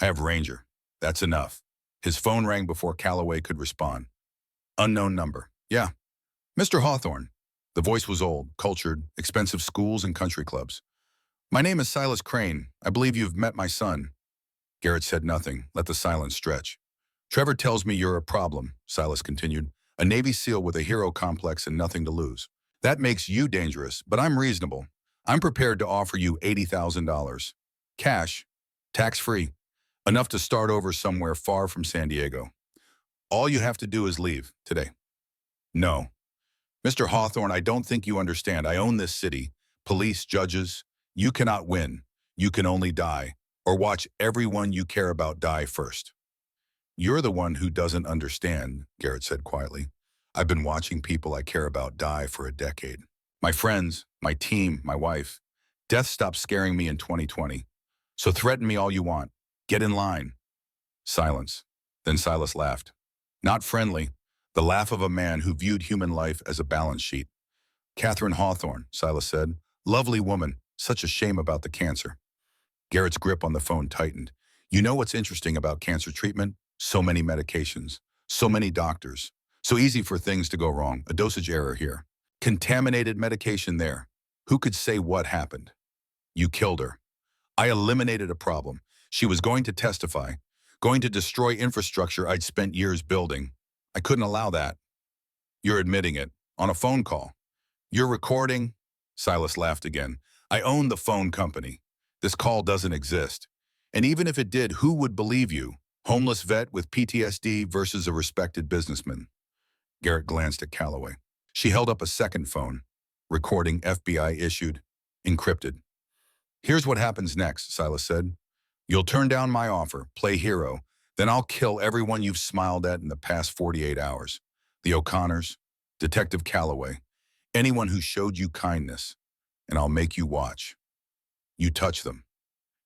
[SPEAKER 1] I have Ranger. That's enough. His phone rang before Calloway could respond. Unknown number. Yeah. Mr. Hawthorne. The voice was old, cultured, expensive schools and country clubs. My name is Silas Crane. I believe you've met my son. Garrett said nothing, let the silence stretch. Trevor tells me you're a problem, Silas continued. A Navy SEAL with a hero complex and nothing to lose. That makes you dangerous, but I'm reasonable. I'm prepared to offer you $80,000. Cash, tax-free, enough to start over somewhere far from San Diego. All you have to do is leave today. No. Mr. Hawthorne, I don't think you understand. I own this city. Police, judges. You cannot win. You can only die, or watch everyone you care about die first. You're the one who doesn't understand, Garrett said quietly. I've been watching people I care about die for a decade. My friends, my team, my wife. Death stopped scaring me in 2020. So threaten me all you want. Get in line. Silence. Then Silas laughed. Not friendly. The laugh of a man who viewed human life as a balance sheet. Catherine Hawthorne, Silas said. Lovely woman. Such a shame about the cancer. Garrett's grip on the phone tightened. You know what's interesting about cancer treatment? So many medications. So many doctors. So easy for things to go wrong. A dosage error here. Contaminated medication there. Who could say what happened? You killed her. I eliminated a problem. She was going to testify. Going to destroy infrastructure I'd spent years building. I couldn't allow that. You're admitting it. On a phone call. You're recording? Silas laughed again. I own the phone company. This call doesn't exist. And even if it did, who would believe you? Homeless vet with PTSD versus a respected businessman. Garrett glanced at Calloway. She held up a second phone. Recording FBI issued. Encrypted. Here's what happens next, Silas said. You'll turn down my offer, play hero. Then I'll kill everyone you've smiled at in the past 48 hours. The O'Connors, Detective Calloway, anyone who showed you kindness, and I'll make you watch. You touch them.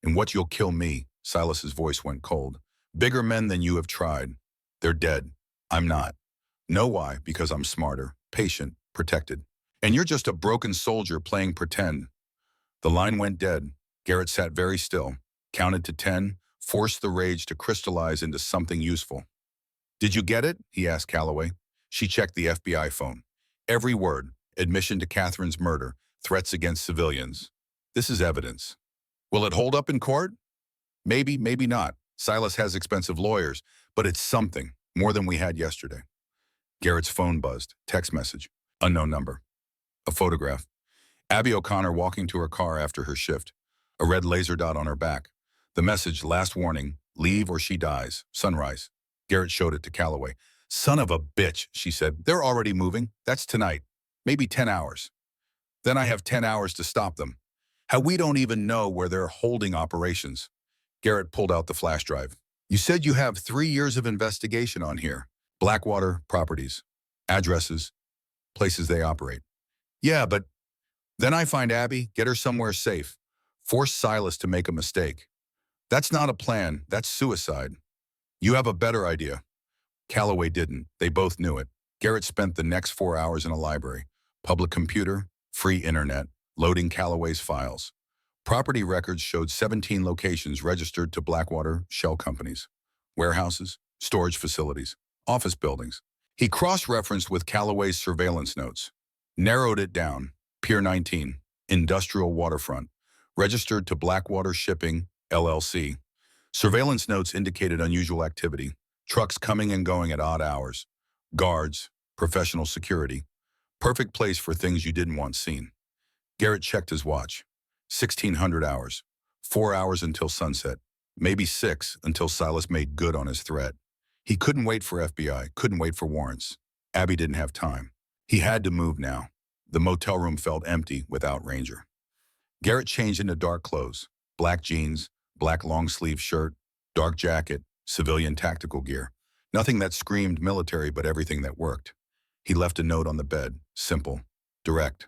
[SPEAKER 1] And what you'll kill me, Silas's voice went cold. Bigger men than you have tried. They're dead. I'm not. Know why? Because I'm smarter, patient, protected. And you're just a broken soldier playing pretend. The line went dead. Garrett sat very still, counted to 10, forced the rage to crystallize into something useful. Did you get it? He asked Calloway. She checked the FBI phone. Every word, admission to Catherine's murder, threats against civilians. This is evidence. Will it hold up in court? Maybe, maybe not. Silas has expensive lawyers, but it's something, more than we had yesterday. Garrett's phone buzzed. Text message. Unknown number. A photograph. Abby O'Connor walking to her car after her shift. A red laser dot on her back. The message, last warning, leave or she dies. Sunrise. Garrett showed it to Calloway. Son of a bitch, she said. They're already moving. That's tonight. Maybe 10 hours. Then I have 10 hours to stop them. How we don't even know where they're holding operations. Garrett pulled out the flash drive. You said you have 3 years of investigation on here. Blackwater properties, addresses, places they operate. Yeah, but then I find Abby, get her somewhere safe. Force Silas to make a mistake. That's not a plan, that's suicide. You have a better idea. Calloway didn't. They both knew it. Garrett spent the next 4 hours in a library. Public computer, free internet, loading Calloway's files. Property records showed 17 locations registered to Blackwater shell companies, warehouses, storage facilities, office buildings. He cross-referenced with Calloway's surveillance notes, narrowed it down. Pier 19, Industrial Waterfront, registered to Blackwater Shipping, LLC. Surveillance notes indicated unusual activity, trucks coming and going at odd hours, guards, professional security. Perfect place for things you didn't want seen. Garrett checked his watch. 1,600 hours. 4 hours until sunset. Maybe 6 until Silas made good on his threat. He couldn't wait for FBI, couldn't wait for warrants. Abby didn't have time. He had to move now. The motel room felt empty without Ranger. Garrett changed into dark clothes. Black jeans, black long-sleeve shirt, dark jacket, civilian tactical gear. Nothing that screamed military, but everything that worked. He left a note on the bed, simple, direct.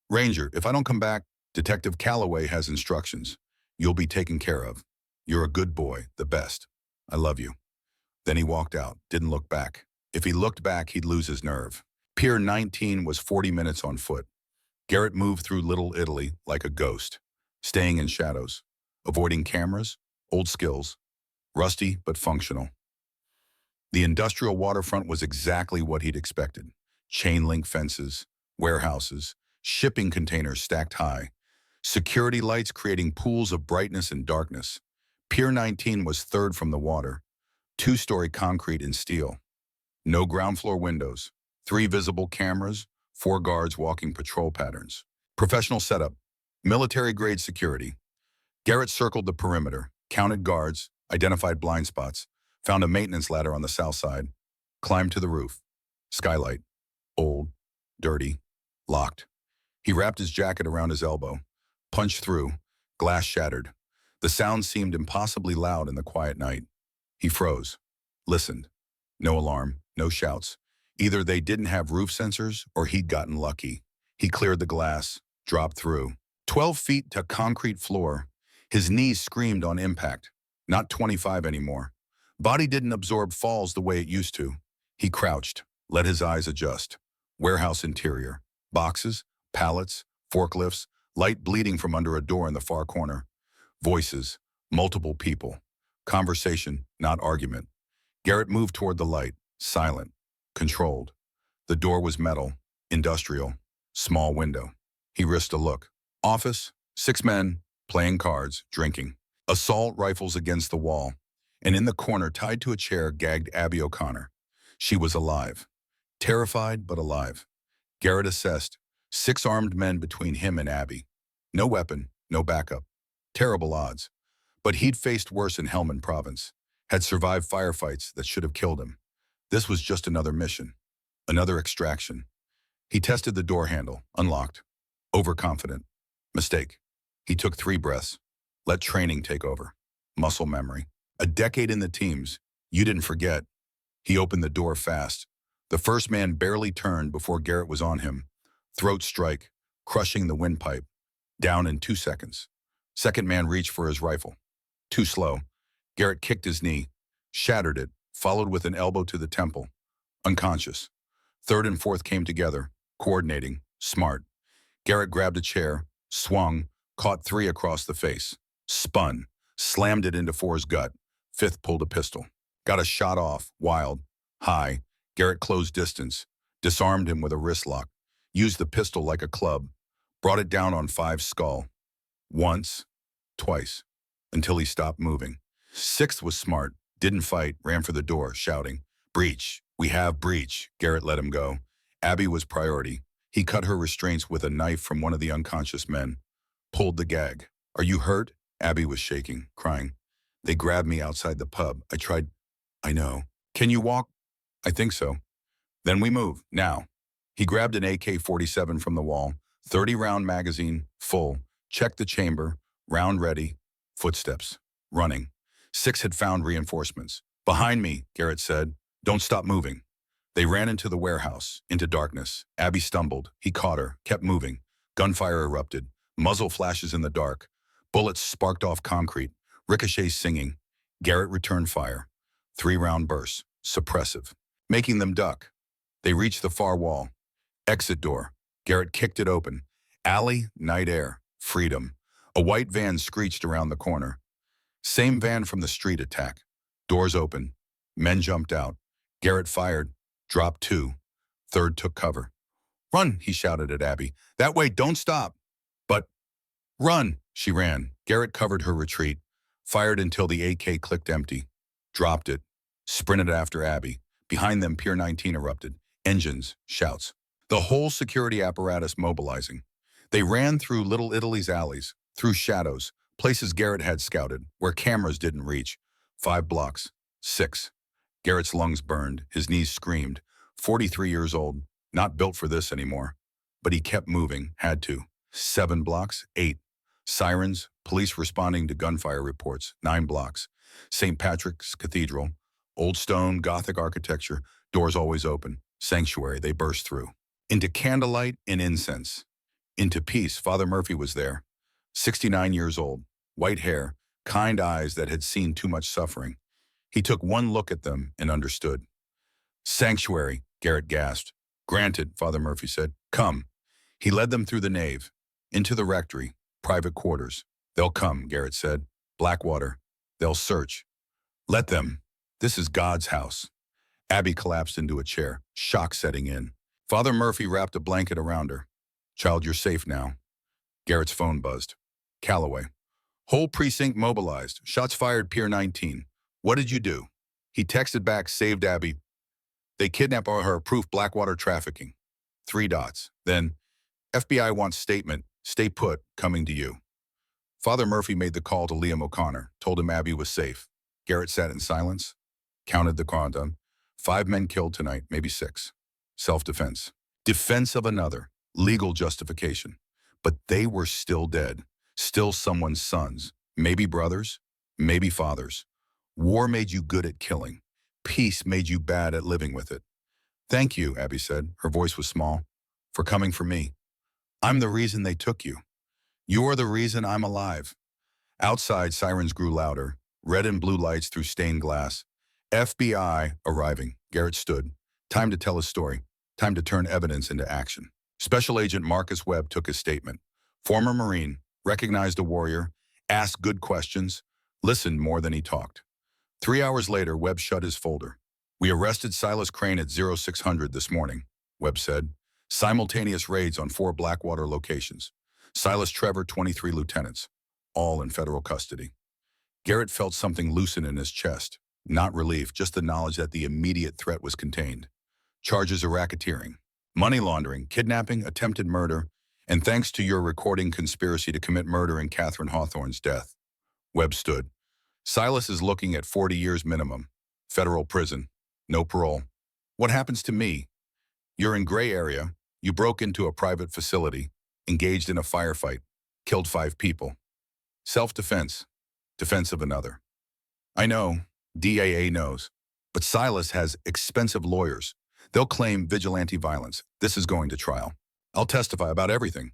[SPEAKER 1] Ranger, if I don't come back, Detective Calloway has instructions. You'll be taken care of. You're a good boy, the best. I love you. Then he walked out, didn't look back. If he looked back, he'd lose his nerve. Pier 19 was 40 minutes on foot. Garrett moved through Little Italy like a ghost, staying in shadows, avoiding cameras, old skills, rusty but functional. The industrial waterfront was exactly what he'd expected. Chain link fences, warehouses, shipping containers stacked high, security lights creating pools of brightness and darkness. Pier 19 was third from the water, 2-story concrete and steel. No ground floor windows, 3 visible cameras, 4 guards walking patrol patterns. Professional setup, military-grade security. Garrett circled the perimeter, counted guards, identified blind spots, found a maintenance ladder on the south side, climbed to the roof. Skylight, old, dirty, locked. He wrapped his jacket around his elbow, punched through, glass shattered. The sound seemed impossibly loud in the quiet night. He froze, listened. No alarm, no shouts. Either they didn't have roof sensors or he'd gotten lucky. He cleared the glass, dropped through. 12 feet to concrete floor. His knees screamed on impact. Not 25 anymore. Body didn't absorb falls the way it used to. He crouched, let his eyes adjust. Warehouse interior. Boxes, pallets, forklifts, light bleeding from under a door in the far corner. Voices, multiple people. Conversation, not argument. Garrett moved toward the light, silent, controlled. The door was metal, industrial, small window. He risked a look. Office, 6 men, playing cards, drinking. Assault rifles against the wall. And in the corner, tied to a chair, gagged Abby O'Connor. She was alive. Terrified, but alive. Garrett assessed. 6 armed men between him and Abby. No weapon, no backup. Terrible odds. But he'd faced worse in Helmand Province. Had survived firefights that should have killed him. This was just another mission. Another extraction. He tested the door handle, unlocked. Overconfident. Mistake. He took 3 breaths. Let training take over. Muscle memory. A decade in the teams. You didn't forget. He opened the door fast. The first man barely turned before Garrett was on him. Throat strike, crushing the windpipe. Down in 2 seconds. Second man reached for his rifle. Too slow. Garrett kicked his knee, shattered it, followed with an elbow to the temple. Unconscious. Third and fourth came together, coordinating, smart. Garrett grabbed a chair, swung, caught three across the face. Spun, slammed it into four's gut. Fifth pulled a pistol. Got a shot off, wild, high. Garrett closed distance, disarmed him with a wrist lock, used the pistol like a club, brought it down on Five's skull. Once, twice, until he stopped moving. Sixth was smart, didn't fight, ran for the door, shouting, "Breach, we have breach." Garrett let him go. Abby was priority. He cut her restraints with a knife from one of the unconscious men. Pulled the gag. "Are you hurt?" Abby was shaking, crying. "They grabbed me outside the pub. I tried." "I know. Can you walk?" "I think so." "Then we move, now." He grabbed an AK-47 from the wall, 30-round magazine, full, checked the chamber, round ready, footsteps, running. Six had found reinforcements. "Behind me," Garrett said. "Don't stop moving." They ran into the warehouse, into darkness. Abby stumbled. He caught her, kept moving. Gunfire erupted. Muzzle flashes in the dark. Bullets sparked off concrete. Ricochets singing. Garrett returned fire. 3-round bursts, suppressive, making them duck. They reached the far wall. Exit door. Garrett kicked it open. Alley, night air, freedom. A white van screeched around the corner. Same van from the street attack. Doors open. Men jumped out. Garrett fired. Dropped 2. Third took cover. "Run," he shouted at Abby. "That way, don't stop." "But..." "Run." She ran. Garrett covered her retreat. Fired until the AK clicked empty. Dropped it. Sprinted after Abby. Behind them, Pier 19 erupted. Engines, shouts. The whole security apparatus mobilizing. They ran through Little Italy's alleys, through shadows, places Garrett had scouted, where cameras didn't reach. 5 blocks. 6. Garrett's lungs burned. His knees screamed. 43 years old. Not built for this anymore. But he kept moving. Had to. 7 blocks. 8. Sirens. Police responding to gunfire reports. 9 blocks. St. Patrick's Cathedral. Old stone, Gothic architecture. Doors always open. Sanctuary. They burst through. Into candlelight and incense. Into peace. Father Murphy was there. 69 years old. White hair. Kind eyes that had seen too much suffering. He took one look at them and understood. "Sanctuary," Garrett gasped. "Granted," Father Murphy said. "Come." He led them through the nave, into the rectory, private quarters. "They'll come," Garrett said. "Blackwater. They'll search. Let them. This is God's house." Abby collapsed into a chair, shock setting in. Father Murphy wrapped a blanket around her. "Child, you're safe now." Garrett's phone buzzed. Callaway. "Whole precinct mobilized. Shots fired, Pier 19. What did you do?" He texted back, "Saved Abby. They kidnapped her, proof Blackwater trafficking." 3 dots. Then, "FBI wants statement. Stay put. Coming to you." Father Murphy made the call to Liam O'Connor, told him Abby was safe. Garrett sat in silence, counted the quantum. 5 men killed tonight, maybe 6. Self-defense. Defense of another. Legal justification. But they were still dead. Still someone's sons. Maybe brothers. Maybe fathers. War made you good at killing. Peace made you bad at living with it. "Thank you," Abby said. Her voice was small. "For coming for me. I'm the reason they took you. You're the reason I'm alive." Outside, sirens grew louder. Red and blue lights through stained glass. FBI arriving. Garrett stood. Time to tell his story. Time to turn evidence into action. Special Agent Marcus Webb took his statement. Former Marine, recognized a warrior, asked good questions, listened more than he talked. 3 hours later, Webb shut his folder. "We arrested Silas Crane at 0600 this morning," Webb said. "Simultaneous raids on 4 Blackwater locations. Silas Trevor, 23 lieutenants, all in federal custody." Garrett felt something loosen in his chest. Not relief, just the knowledge that the immediate threat was contained. Charges of racketeering, money laundering, kidnapping, attempted murder, and thanks to your recording, conspiracy to commit murder in Catherine Hawthorne's death. Webb stood. "Silas is looking at 40 years minimum. Federal prison. No parole. What happens to me? You're in gray area. You broke into a private facility, engaged in a firefight, killed 5 people. Self-defense. Defense of another. I know. DAA knows. But Silas has expensive lawyers. They'll claim vigilante violence. This is going to trial. I'll testify about everything.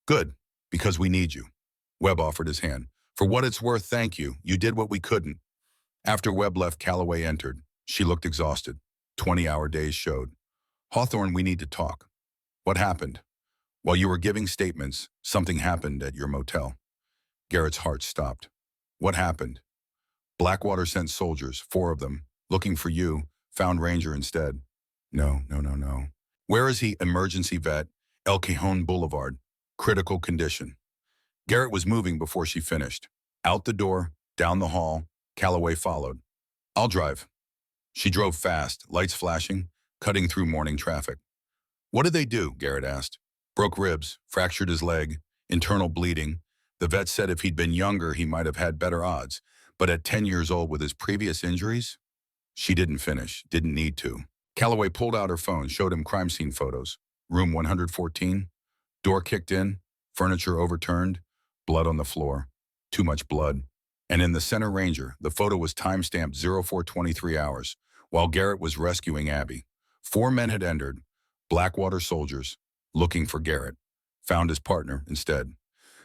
[SPEAKER 1] Good, because we need you. Webb offered his hand. For what it's worth, thank you. You did what we couldn't. After Webb left, Calloway entered. She looked exhausted. 20-hour days showed. Hawthorne, we need to talk. What happened? While you were giving statements, something happened at your motel. Garrett's heart stopped. What happened? Blackwater sent soldiers, 4 of them, looking for you, found Ranger instead. No. Where is he? Emergency vet, El Cajon Boulevard. Critical condition. Garrett was moving before she finished. Out the door, down the hall, Calloway followed. I'll drive. She drove fast, lights flashing, cutting through morning traffic. What did they do? Garrett asked. Broke ribs, fractured his leg, internal bleeding. The vet said if he'd been younger, he might have had better odds. But at 10 years old with his previous injuries? She didn't finish, didn't need to. Calloway pulled out her phone, showed him crime scene photos. Room 114. Door kicked in, furniture overturned, blood on the floor. Too much blood. And in the center Ranger, the photo was time-stamped 0423 hours, while Garrett was rescuing Abby. 4 men had entered, Blackwater soldiers, looking for Garrett. Found his partner instead.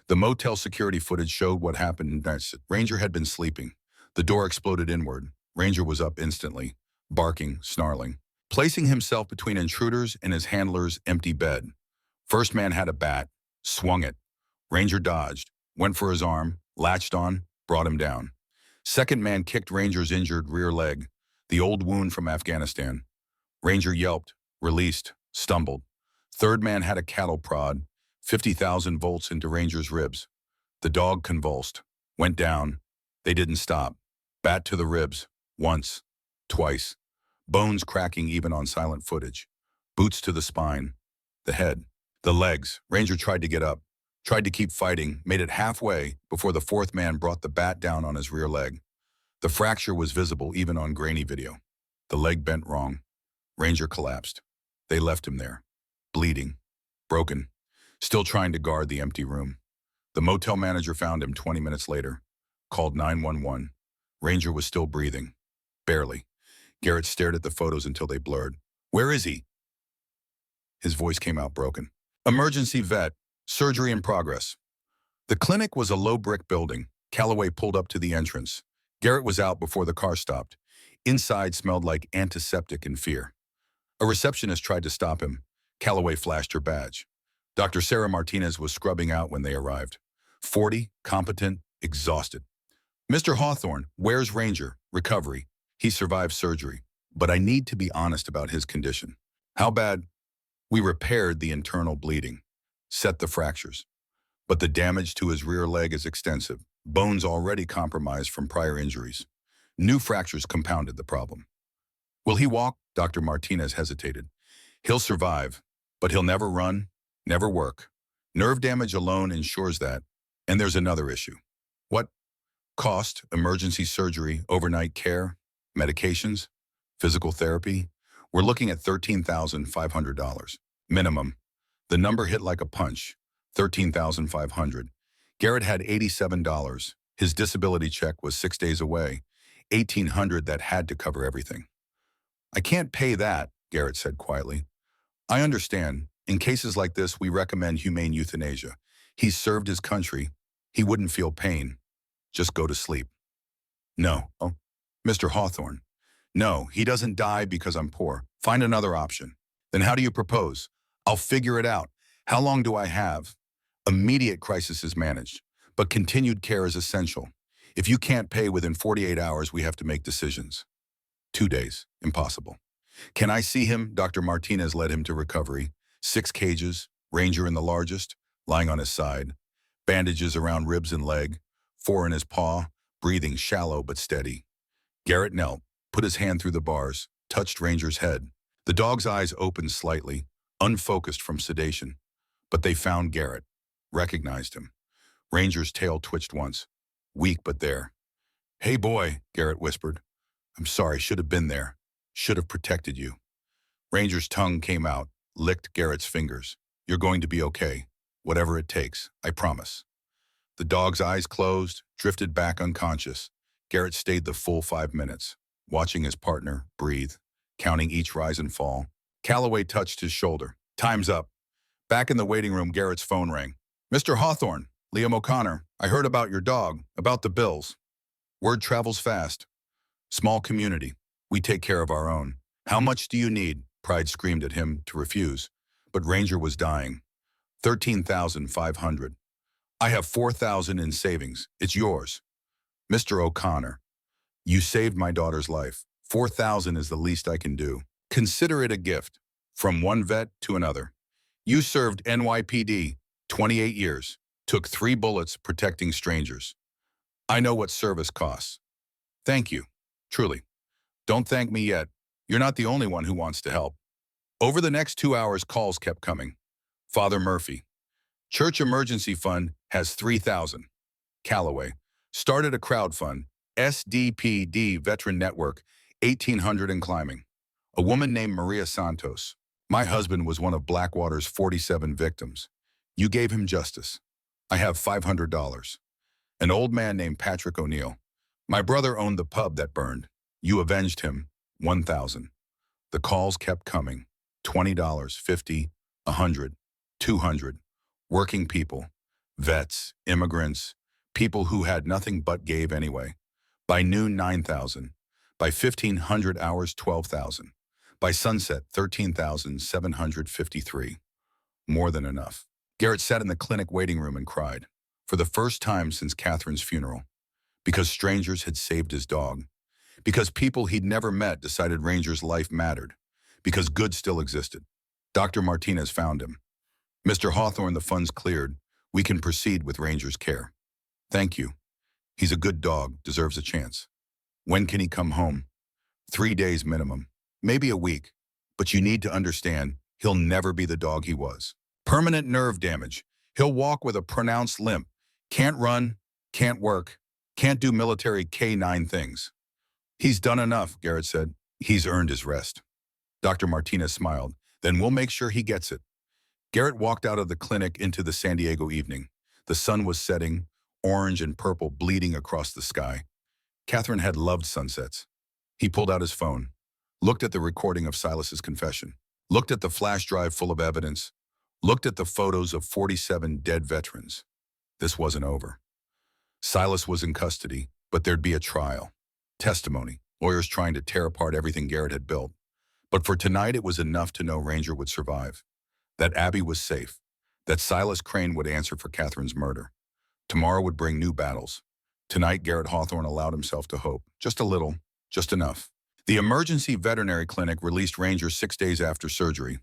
[SPEAKER 1] The motel security footage showed what happened next. Ranger had been sleeping. The door exploded inward. Ranger was up instantly, barking, snarling, placing himself between intruders and his handler's empty bed. First man had a bat, swung it. Ranger dodged, went for his arm, latched on, brought him down. Second man kicked Ranger's injured rear leg, the old wound from Afghanistan. Ranger yelped, released, stumbled. Third man had a cattle prod, 50,000 volts into Ranger's ribs. The dog convulsed, went down. They didn't stop. Bat to the ribs, once, twice. Bones cracking even on silent footage. Boots to the spine, the head, the legs. Ranger tried to get up, tried to keep fighting, made it halfway before the 4th man brought the bat down on his rear leg. The fracture was visible even on grainy video. The leg bent wrong. Ranger collapsed. They left him there, bleeding, broken, still trying to guard the empty room. The motel manager found him 20 minutes later, called 911. Ranger was still breathing, barely. Garrett stared at the photos until they blurred. Where is he? His voice came out broken. Emergency vet, surgery in progress. The clinic was a low brick building. Calloway pulled up to the entrance. Garrett was out before the car stopped. Inside smelled like antiseptic and fear. A receptionist tried to stop him. Calloway flashed her badge. Dr. Sarah Martinez was scrubbing out when they arrived. 40, competent, exhausted. Mr. Hawthorne, where's Ranger? Recovery. He survived surgery. But I need to be honest about his condition. How bad? We repaired the internal bleeding, set the fractures. But the damage to his rear leg is extensive. Bones already compromised from prior injuries. New fractures compounded the problem. Will he walk? Dr. Martinez hesitated. He'll survive, but he'll never run, never work. Nerve damage alone ensures that. And there's another issue. What? Cost, emergency surgery, overnight care, medications, physical therapy. We're looking at $13,500. Minimum. The number hit like a punch. $13,500. Garrett had $87. His disability check was 6 days away. $1,800 that had to cover everything. I can't pay that, Garrett said quietly. I understand. In cases like this, we recommend humane euthanasia. He's served his country. He wouldn't feel pain. Just go to sleep. No. Oh, Mr. Hawthorne. No, he doesn't die because I'm poor. Find another option. Then how do you propose? I'll figure it out. How long do I have? Immediate crisis is managed, but continued care is essential. If you can't pay within 48 hours, we have to make decisions. 2 days. Impossible. Can I see him? Dr. Martinez led him to recovery. 6 cages, Ranger in the largest, lying on his side. Bandages around ribs and leg, 4 in his paw, breathing shallow but steady. Garrett knelt, put his hand through the bars, touched Ranger's head. The dog's eyes opened slightly, unfocused from sedation. But they found Garrett, recognized him. Ranger's tail twitched once, weak but there. Hey boy, Garrett whispered. I'm sorry, should have been there. Should have protected you. Ranger's tongue came out, licked Garrett's fingers. You're going to be okay. Whatever it takes, I promise. The dog's eyes closed, drifted back unconscious. Garrett stayed the full 5 minutes, watching his partner breathe, counting each rise and fall. Calloway touched his shoulder. Time's up. Back in the waiting room, Garrett's phone rang. Mr. Hawthorne, Liam O'Connor, I heard about your dog, about the bills. Word travels fast. Small community. We take care of our own. How much do you need? Pride screamed at him to refuse. But Ranger was dying. 13,500. I have 4,000 in savings. It's yours. Mr. O'Connor, you saved my daughter's life. 4,000 is the least I can do. Consider it a gift. From one vet to another. You served NYPD 28 years. Took 3 bullets protecting strangers. I know what service costs. Thank you. Truly. Don't thank me yet. You're not the only one who wants to help. Over the next 2 hours, calls kept coming. Father Murphy. Church Emergency Fund has 3,000. Calloway. Started a crowd fund. SDPD Veteran Network, 1,800 and climbing. A woman named Maria Santos. My husband was one of Blackwater's 47 victims. You gave him justice. I have $500. An old man named Patrick O'Neill. My brother owned the pub that burned. You avenged him. 1,000. The calls kept coming. $20, 50, 100, 200. Working people, vets, immigrants, people who had nothing but gave anyway. By noon, 9,000. By 1,500 hours, 12,000. By sunset, 13,753. More than enough. Garrett sat in the clinic waiting room and cried. For the first time since Catherine's funeral. Because strangers had saved his dog. Because people he'd never met decided Ranger's life mattered. Because good still existed. Dr. Martinez found him. Mr. Hawthorne, the funds cleared. We can proceed with Ranger's care. Thank you. He's a good dog, deserves a chance. When can he come home? 3 days minimum. Maybe a week. But you need to understand, he'll never be the dog he was. Permanent nerve damage. He'll walk with a pronounced limp. Can't run, can't work, can't do military K9 things. He's done enough, Garrett said. He's earned his rest. Dr. Martinez smiled. Then we'll make sure he gets it. Garrett walked out of the clinic into the San Diego evening. The sun was setting, orange and purple bleeding across the sky. Catherine had loved sunsets. He pulled out his phone, looked at the recording of Silas's confession, looked at the flash drive full of evidence, looked at the photos of 47 dead veterans. This wasn't over. Silas was in custody, but there'd be a trial. Testimony, lawyers trying to tear apart everything Garrett had built. But for tonight, it was enough to know Ranger would survive. That Abby was safe. That Silas Crane would answer for Catherine's murder. Tomorrow would bring new battles. Tonight, Garrett Hawthorne allowed himself to hope. Just a little, just enough. The emergency veterinary clinic released Ranger 6 days after surgery.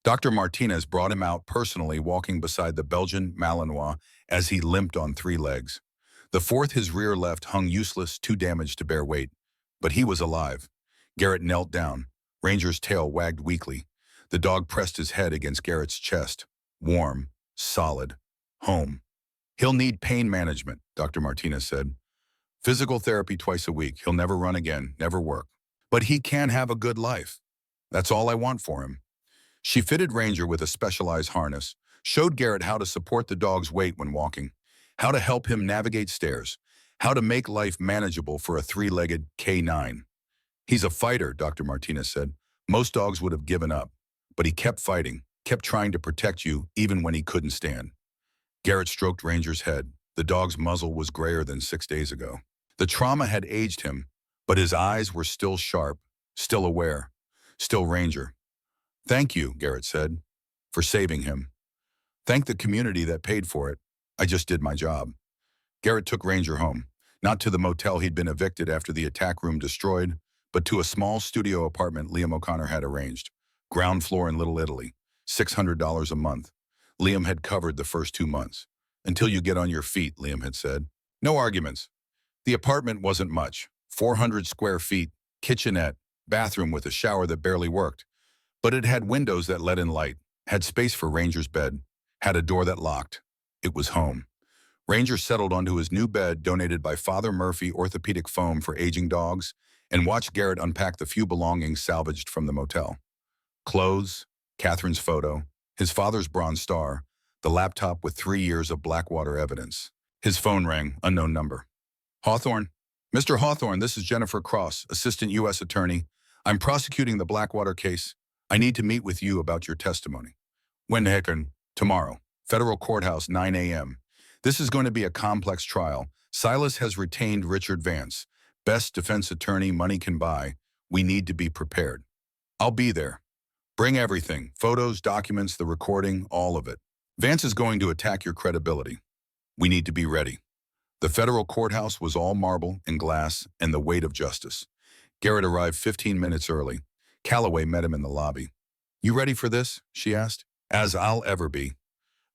[SPEAKER 1] Dr. Martinez brought him out personally, walking beside the Belgian Malinois as he limped on 3 legs. The fourth, his rear left, hung useless, too damaged to bear weight. But he was alive. Garrett knelt down. Ranger's tail wagged weakly. The dog pressed his head against Garrett's chest. Warm, solid, home. He'll need pain management, Dr. Martinez said. Physical therapy twice a week. He'll never run again, never work. But he can have a good life. That's all I want for him. She fitted Ranger with a specialized harness, showed Garrett how to support the dog's weight when walking, how to help him navigate stairs, how to make life manageable for a 3-legged K9. He's a fighter, Dr. Martinez said. Most dogs would have given up, but he kept fighting, kept trying to protect you even when he couldn't stand. Garrett stroked Ranger's head. The dog's muzzle was grayer than 6 days ago. The trauma had aged him, but his eyes were still sharp, still aware, still Ranger. Thank you, Garrett said, for saving him. Thank the community that paid for it. I just did my job. Garrett took Ranger home, not to the motel he'd been evicted after the attack room destroyed, but to a small studio apartment Liam O'Connor had arranged. Ground floor in Little Italy, $600 a month. Liam had covered the first 2 months. Until you get on your feet, Liam had said. No arguments. The apartment wasn't much. 400 square feet, kitchenette, bathroom with a shower that barely worked. But it had windows that let in light, had space for Ranger's bed, had a door that locked. It was home. Ranger settled onto his new bed donated by Father Murphy orthopedic foam for aging dogs and watched Garrett unpack the few belongings salvaged from the motel. Clothes, Catherine's photo, his father's Bronze Star, the laptop with 3 years of Blackwater evidence. His phone rang, unknown number. Hawthorne? Mr. Hawthorne, this is Jennifer Cross, Assistant U.S. Attorney. I'm prosecuting the Blackwater case. I need to meet with you about your testimony. When hecken? Tomorrow. Federal Courthouse, 9 a.m. This is going to be a complex trial. Silas has retained Richard Vance. Best defense attorney money can buy. We need to be prepared. I'll be there. Bring everything. Photos, documents, the recording, all of it. Vance is going to attack your credibility. We need to be ready. The federal courthouse was all marble and glass and the weight of justice. Garrett arrived 15 minutes early. Calloway met him in the lobby. You ready for this? She asked. As I'll ever be.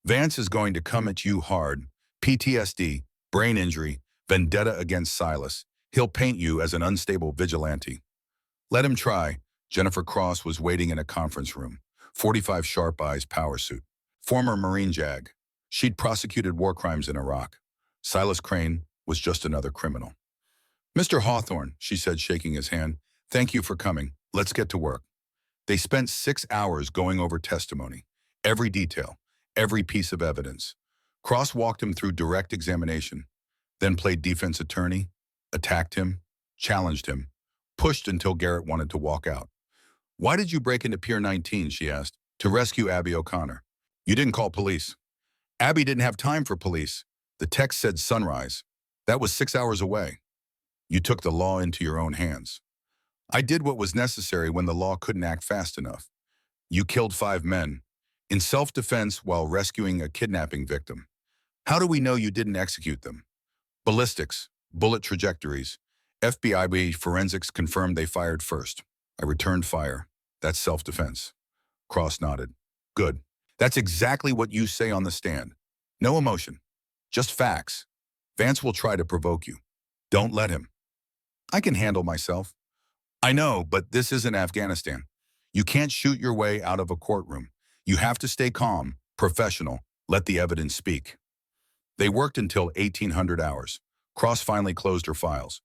[SPEAKER 1] Vance is going to come at you hard. PTSD, brain injury, vendetta against Silas. He'll paint you as an unstable vigilante. Let him try. Jennifer Cross was waiting in a conference room. 45 sharp eyes, power suit. Former Marine JAG. She'd prosecuted war crimes in Iraq. Silas Crane was just another criminal. Mr. Hawthorne, she said, shaking his hand, thank you for coming. Let's get to work. They spent 6 hours going over testimony, every detail, every piece of evidence. Cross walked him through direct examination, then played defense attorney, attacked him, challenged him, pushed until Garrett wanted to walk out. Why did you break into Pier 19, she asked, to rescue Abby O'Connor? You didn't call police. Abby didn't have time for police. The text said sunrise. That was 6 hours away. You took the law into your own hands. I did what was necessary when the law couldn't act fast enough. You killed 5 men, in self-defense while rescuing a kidnapping victim. How do we know you didn't execute them? Ballistics, bullet trajectories. FBI forensics confirmed they fired first. I returned fire. That's self-defense. Cross nodded. Good. That's exactly what you say on the stand. No emotion. Just facts. Vance will try to provoke you. Don't let him. I can handle myself. I know, but this isn't Afghanistan. You can't shoot your way out of a courtroom. You have to stay calm, professional, let the evidence speak. They worked until 1800 hours. Cross finally closed her files.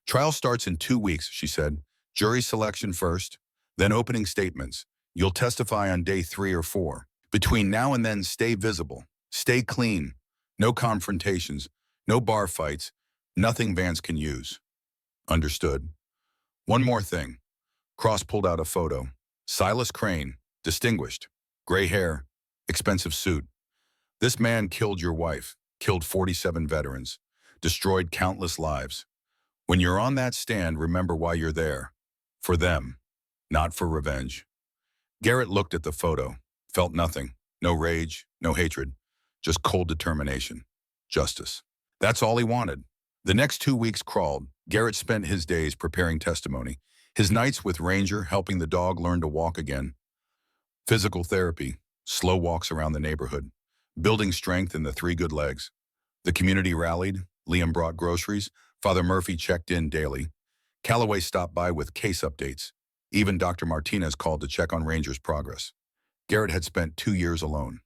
[SPEAKER 1] Trial starts in 2 weeks, she said. Jury selection first, then opening statements. You'll testify on day 3 or 4. Between now and then, stay visible. Stay clean. No confrontations. No bar fights. Nothing Vance can use. Understood. One more thing. Cross pulled out a photo. Silas Crane, distinguished. Gray hair, expensive suit. This man killed your wife, killed 47 veterans, destroyed countless lives. When you're on that stand, remember why you're there. For them, not for revenge. Garrett looked at the photo, felt nothing. No rage, no hatred, just cold determination. Justice. That's all he wanted. The next 2 weeks crawled. Garrett spent his days preparing testimony, his nights with Ranger helping the dog learn to walk again. Physical therapy, slow walks around the neighborhood, building strength in the 3 good legs. The community rallied. Liam brought groceries. Father Murphy checked in daily. Calloway stopped by with case updates. Even Dr. Martinez called to check on Ranger's progress. Garrett had spent 2 years alone,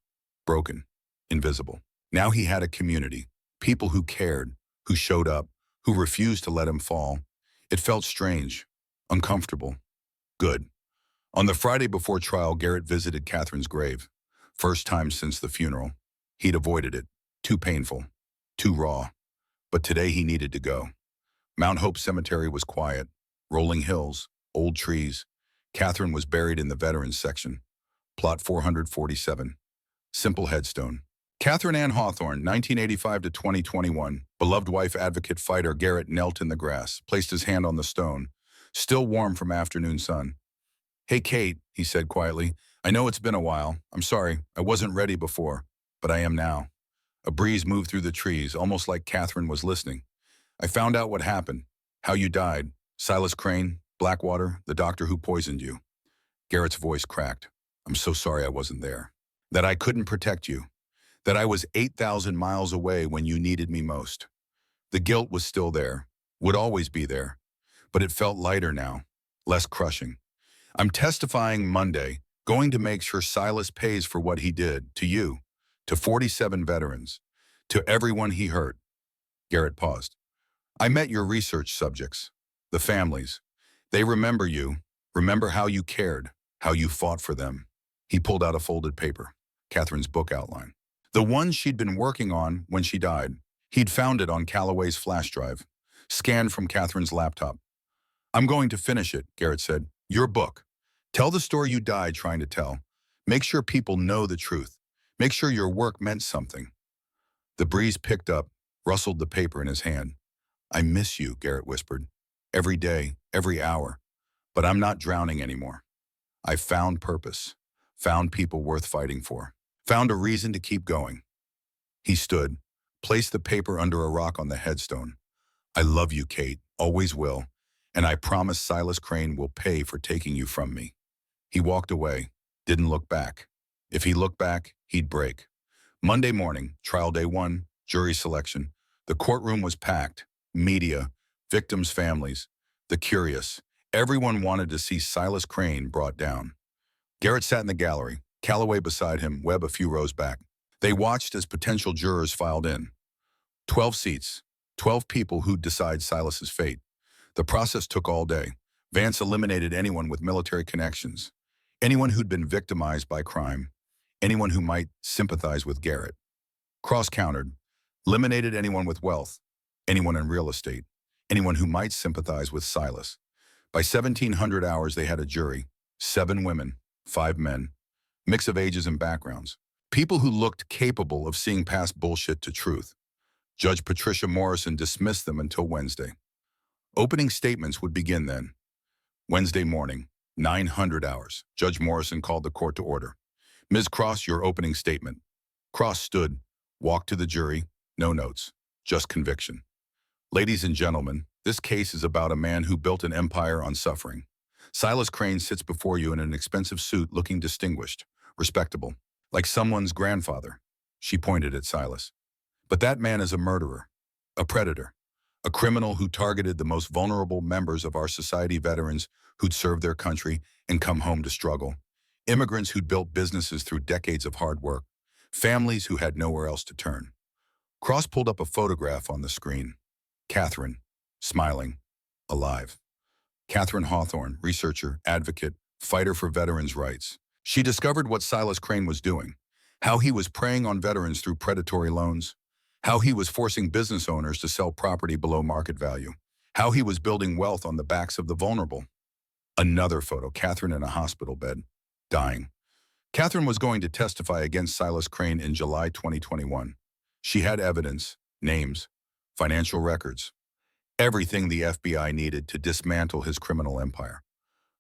[SPEAKER 1] broken, invisible. Now he had a community, people who cared, who showed up, who refused to let him fall. It felt strange, uncomfortable, good. On the Friday before trial, Garrett visited Catherine's grave. First time since the funeral. He'd avoided it. Too painful, too raw. But today he needed to go. Mount Hope Cemetery was quiet. Rolling hills, old trees. Catherine was buried in the veterans section. Plot 447. Simple headstone. Catherine Ann Hawthorne, 1985 to 2021. Beloved wife, advocate, fighter. Garrett knelt in the grass, placed his hand on the stone, still warm from afternoon sun. Hey, Kate, he said quietly. I know it's been a while. I'm sorry. I wasn't ready before, but I am now. A breeze moved through the trees, almost like Catherine was listening. I found out what happened, how you died. Silas Crane, Blackwater, the doctor who poisoned you. Garrett's voice cracked. I'm so sorry I wasn't there. That I couldn't protect you. That I was 8,000 miles away when you needed me most. The guilt was still there, would always be there, but it felt lighter now, less crushing. I'm testifying Monday, going to make sure Silas pays for what he did to you, to 47 veterans, to everyone he hurt. Garrett paused. I met your research subjects, the families. They remember you, remember how you cared, how you fought for them. He pulled out a folded paper, Catherine's book outline. The one she'd been working on when she died. He'd found it on Calloway's flash drive, scanned from Catherine's laptop. I'm going to finish it, Garrett said. Your book. Tell the story you died trying to tell. Make sure people know the truth. Make sure your work meant something. The breeze picked up, rustled the paper in his hand. I miss you, Garrett whispered. Every day, every hour. But I'm not drowning anymore. I found purpose. Found people worth fighting for. Found a reason to keep going. He stood, placed the paper under a rock on the headstone. I love you, Kate, always will, and I promise Silas Crane will pay for taking you from me. He walked away, didn't look back. If he looked back, he'd break. Monday morning, trial day 1, jury selection. The courtroom was packed. Media, victims' families, the curious. Everyone wanted to see Silas Crane brought down. Garrett sat in the gallery, Calloway beside him, Webb a few rows back. They watched as potential jurors filed in. 12 seats, 12 people who'd decide Silas's fate. The process took all day. Vance eliminated anyone with military connections, anyone who'd been victimized by crime, anyone who might sympathize with Garrett. Cross-countered, eliminated anyone with wealth, anyone in real estate, anyone who might sympathize with Silas. By 1700 hours, they had a jury, 7 women, 5 men, mix of ages and backgrounds, people who looked capable of seeing past bullshit to truth. Judge Patricia Morrison dismissed them until Wednesday. Opening statements would begin then. Wednesday morning, 900 hours. Judge Morrison called the court to order. Ms. Cross, your opening statement. Cross stood, walked to the jury, no notes, just conviction. Ladies and gentlemen, this case is about a man who built an empire on suffering. Silas Crane sits before you in an expensive suit looking distinguished, respectable, like someone's grandfather. She pointed at Silas. But that man is a murderer, a predator, a criminal who targeted the most vulnerable members of our society, veterans who'd served their country and come home to struggle, immigrants who'd built businesses through decades of hard work, families who had nowhere else to turn. Cross pulled up a photograph on the screen. Catherine, smiling, alive. Catherine Hawthorne, researcher, advocate, fighter for veterans' rights. She discovered what Silas Crane was doing, how he was preying on veterans through predatory loans, how he was forcing business owners to sell property below market value, how he was building wealth on the backs of the vulnerable. Another photo, Catherine in a hospital bed, dying. Catherine was going to testify against Silas Crane in July 2021. She had evidence, names, financial records, everything the FBI needed to dismantle his criminal empire.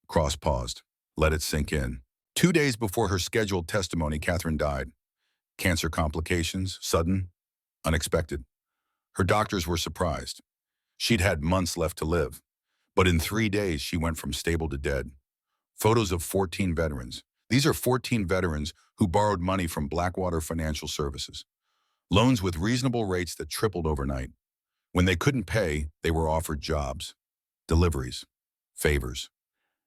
[SPEAKER 1] Cross paused, let it sink in. 2 days before her scheduled testimony, Catherine died. Cancer complications, sudden, unexpected. Her doctors were surprised. She'd had months left to live, but in 3 days she went from stable to dead. Photos of 14 veterans. These are 14 veterans who borrowed money from Blackwater Financial Services. Loans with reasonable rates that tripled overnight. When they couldn't pay, they were offered jobs, deliveries, favors.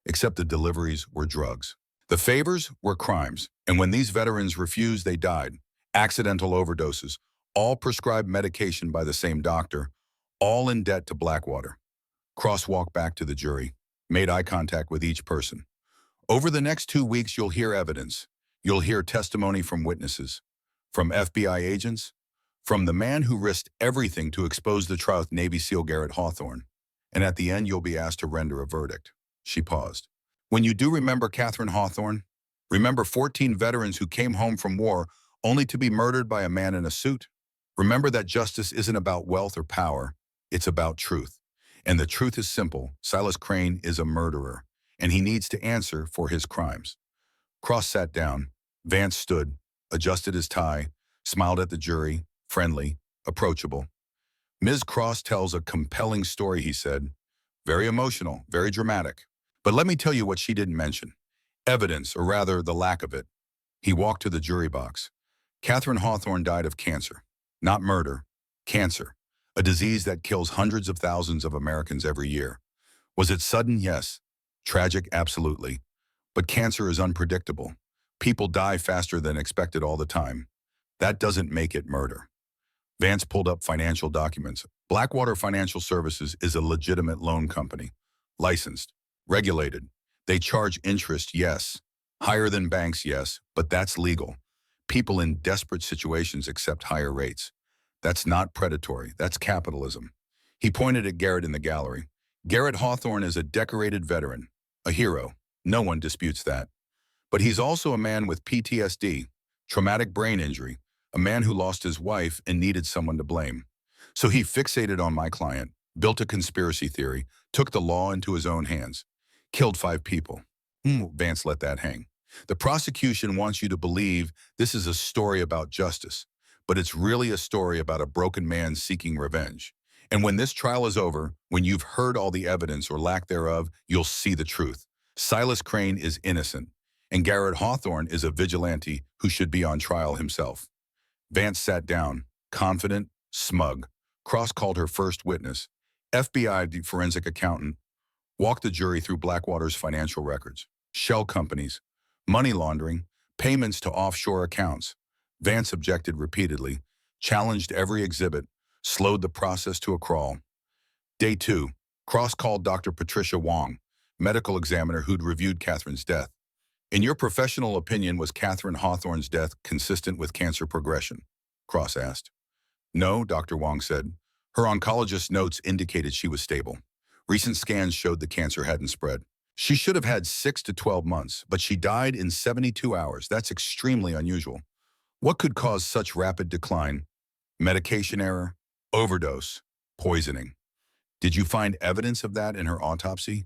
[SPEAKER 1] Except the deliveries were drugs. The favors were crimes, and when these veterans refused, they died. Accidental overdoses, all prescribed medication by the same doctor, all in debt to Blackwater. Cross walked back to the jury, made eye contact with each person. Over the next 2 weeks, you'll hear evidence. You'll hear testimony from witnesses, from FBI agents, from the man who risked everything to expose the trial with Navy SEAL Garrett Hawthorne. And at the end, you'll be asked to render a verdict. She paused. When you do remember Catherine Hawthorne, remember 14 veterans who came home from war only to be murdered by a man in a suit. Remember that justice isn't about wealth or power, it's about truth. And the truth is simple. Silas Crane is a murderer, and he needs to answer for his crimes. Cross sat down. Vance stood, adjusted his tie, smiled at the jury, friendly, approachable. Ms. Cross tells a compelling story, he said. Very emotional, very dramatic. But let me tell you what she didn't mention. Evidence, or rather the lack of it. He walked to the jury box. Catherine Hawthorne died of cancer. Not murder, cancer. A disease that kills hundreds of thousands of Americans every year. Was it sudden? Yes. Tragic? Absolutely. But cancer is unpredictable. People die faster than expected all the time. That doesn't make it murder. Vance pulled up financial documents. Blackwater Financial Services is a legitimate loan company. Licensed. Regulated. They charge interest, yes. Higher than banks, yes. But that's legal. People in desperate situations accept higher rates. That's not predatory. That's capitalism. He pointed at Garrett in the gallery. Garrett Hawthorne is a decorated veteran. A hero. No one disputes that. But he's also a man with PTSD, traumatic brain injury, a man who lost his wife and needed someone to blame. So he fixated on my client, built a conspiracy theory, took the law into his own hands, killed 5 people. Vance let that hang. The prosecution wants you to believe this is a story about justice, but it's really a story about a broken man seeking revenge. And when this trial is over, when you've heard all the evidence or lack thereof, you'll see the truth. Silas Crane is innocent, and Garrett Hawthorne is a vigilante who should be on trial himself. Vance sat down, confident, smug. Cross called her first witness. FBI forensic accountant walked the jury through Blackwater's financial records, shell companies, money laundering, payments to offshore accounts. Vance objected repeatedly, challenged every exhibit, slowed the process to a crawl. Day 2, Cross called Dr. Patricia Wong, medical examiner who'd reviewed Catherine's death. In your professional opinion, was Catherine Hawthorne's death consistent with cancer progression? Cross asked. No, Dr. Wong said. Her oncologist's notes indicated she was stable. Recent scans showed the cancer hadn't spread. She should have had 6 to 12 months, but she died in 72 hours. That's extremely unusual. What could cause such rapid decline? Medication error, overdose, poisoning. Did you find evidence of that in her autopsy?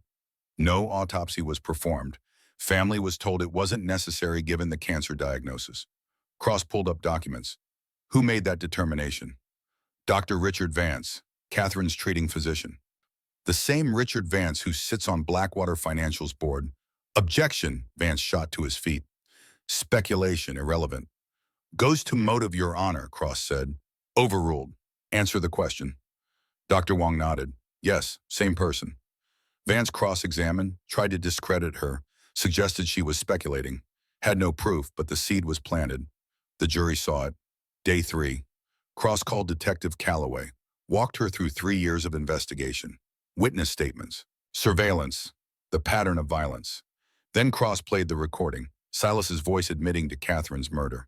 [SPEAKER 1] No autopsy was performed. Family was told it wasn't necessary given the cancer diagnosis. Cross pulled up documents. Who made that determination? Dr. Richard Vance, Catherine's treating physician. The same Richard Vance who sits on Blackwater Financial's board. Objection, Vance shot to his feet. Speculation, irrelevant. Goes to motive, Your Honor, Cross said. Overruled. Answer the question. Dr. Wong nodded. Yes, same person. Vance cross-examined, tried to discredit her, suggested she was speculating. Had no proof, but the seed was planted. The jury saw it. Day 3. Cross called Detective Calloway, walked her through 3 years of investigation. Witness statements, surveillance, the pattern of violence. Then Cross played the recording, Silas's voice admitting to Catherine's murder.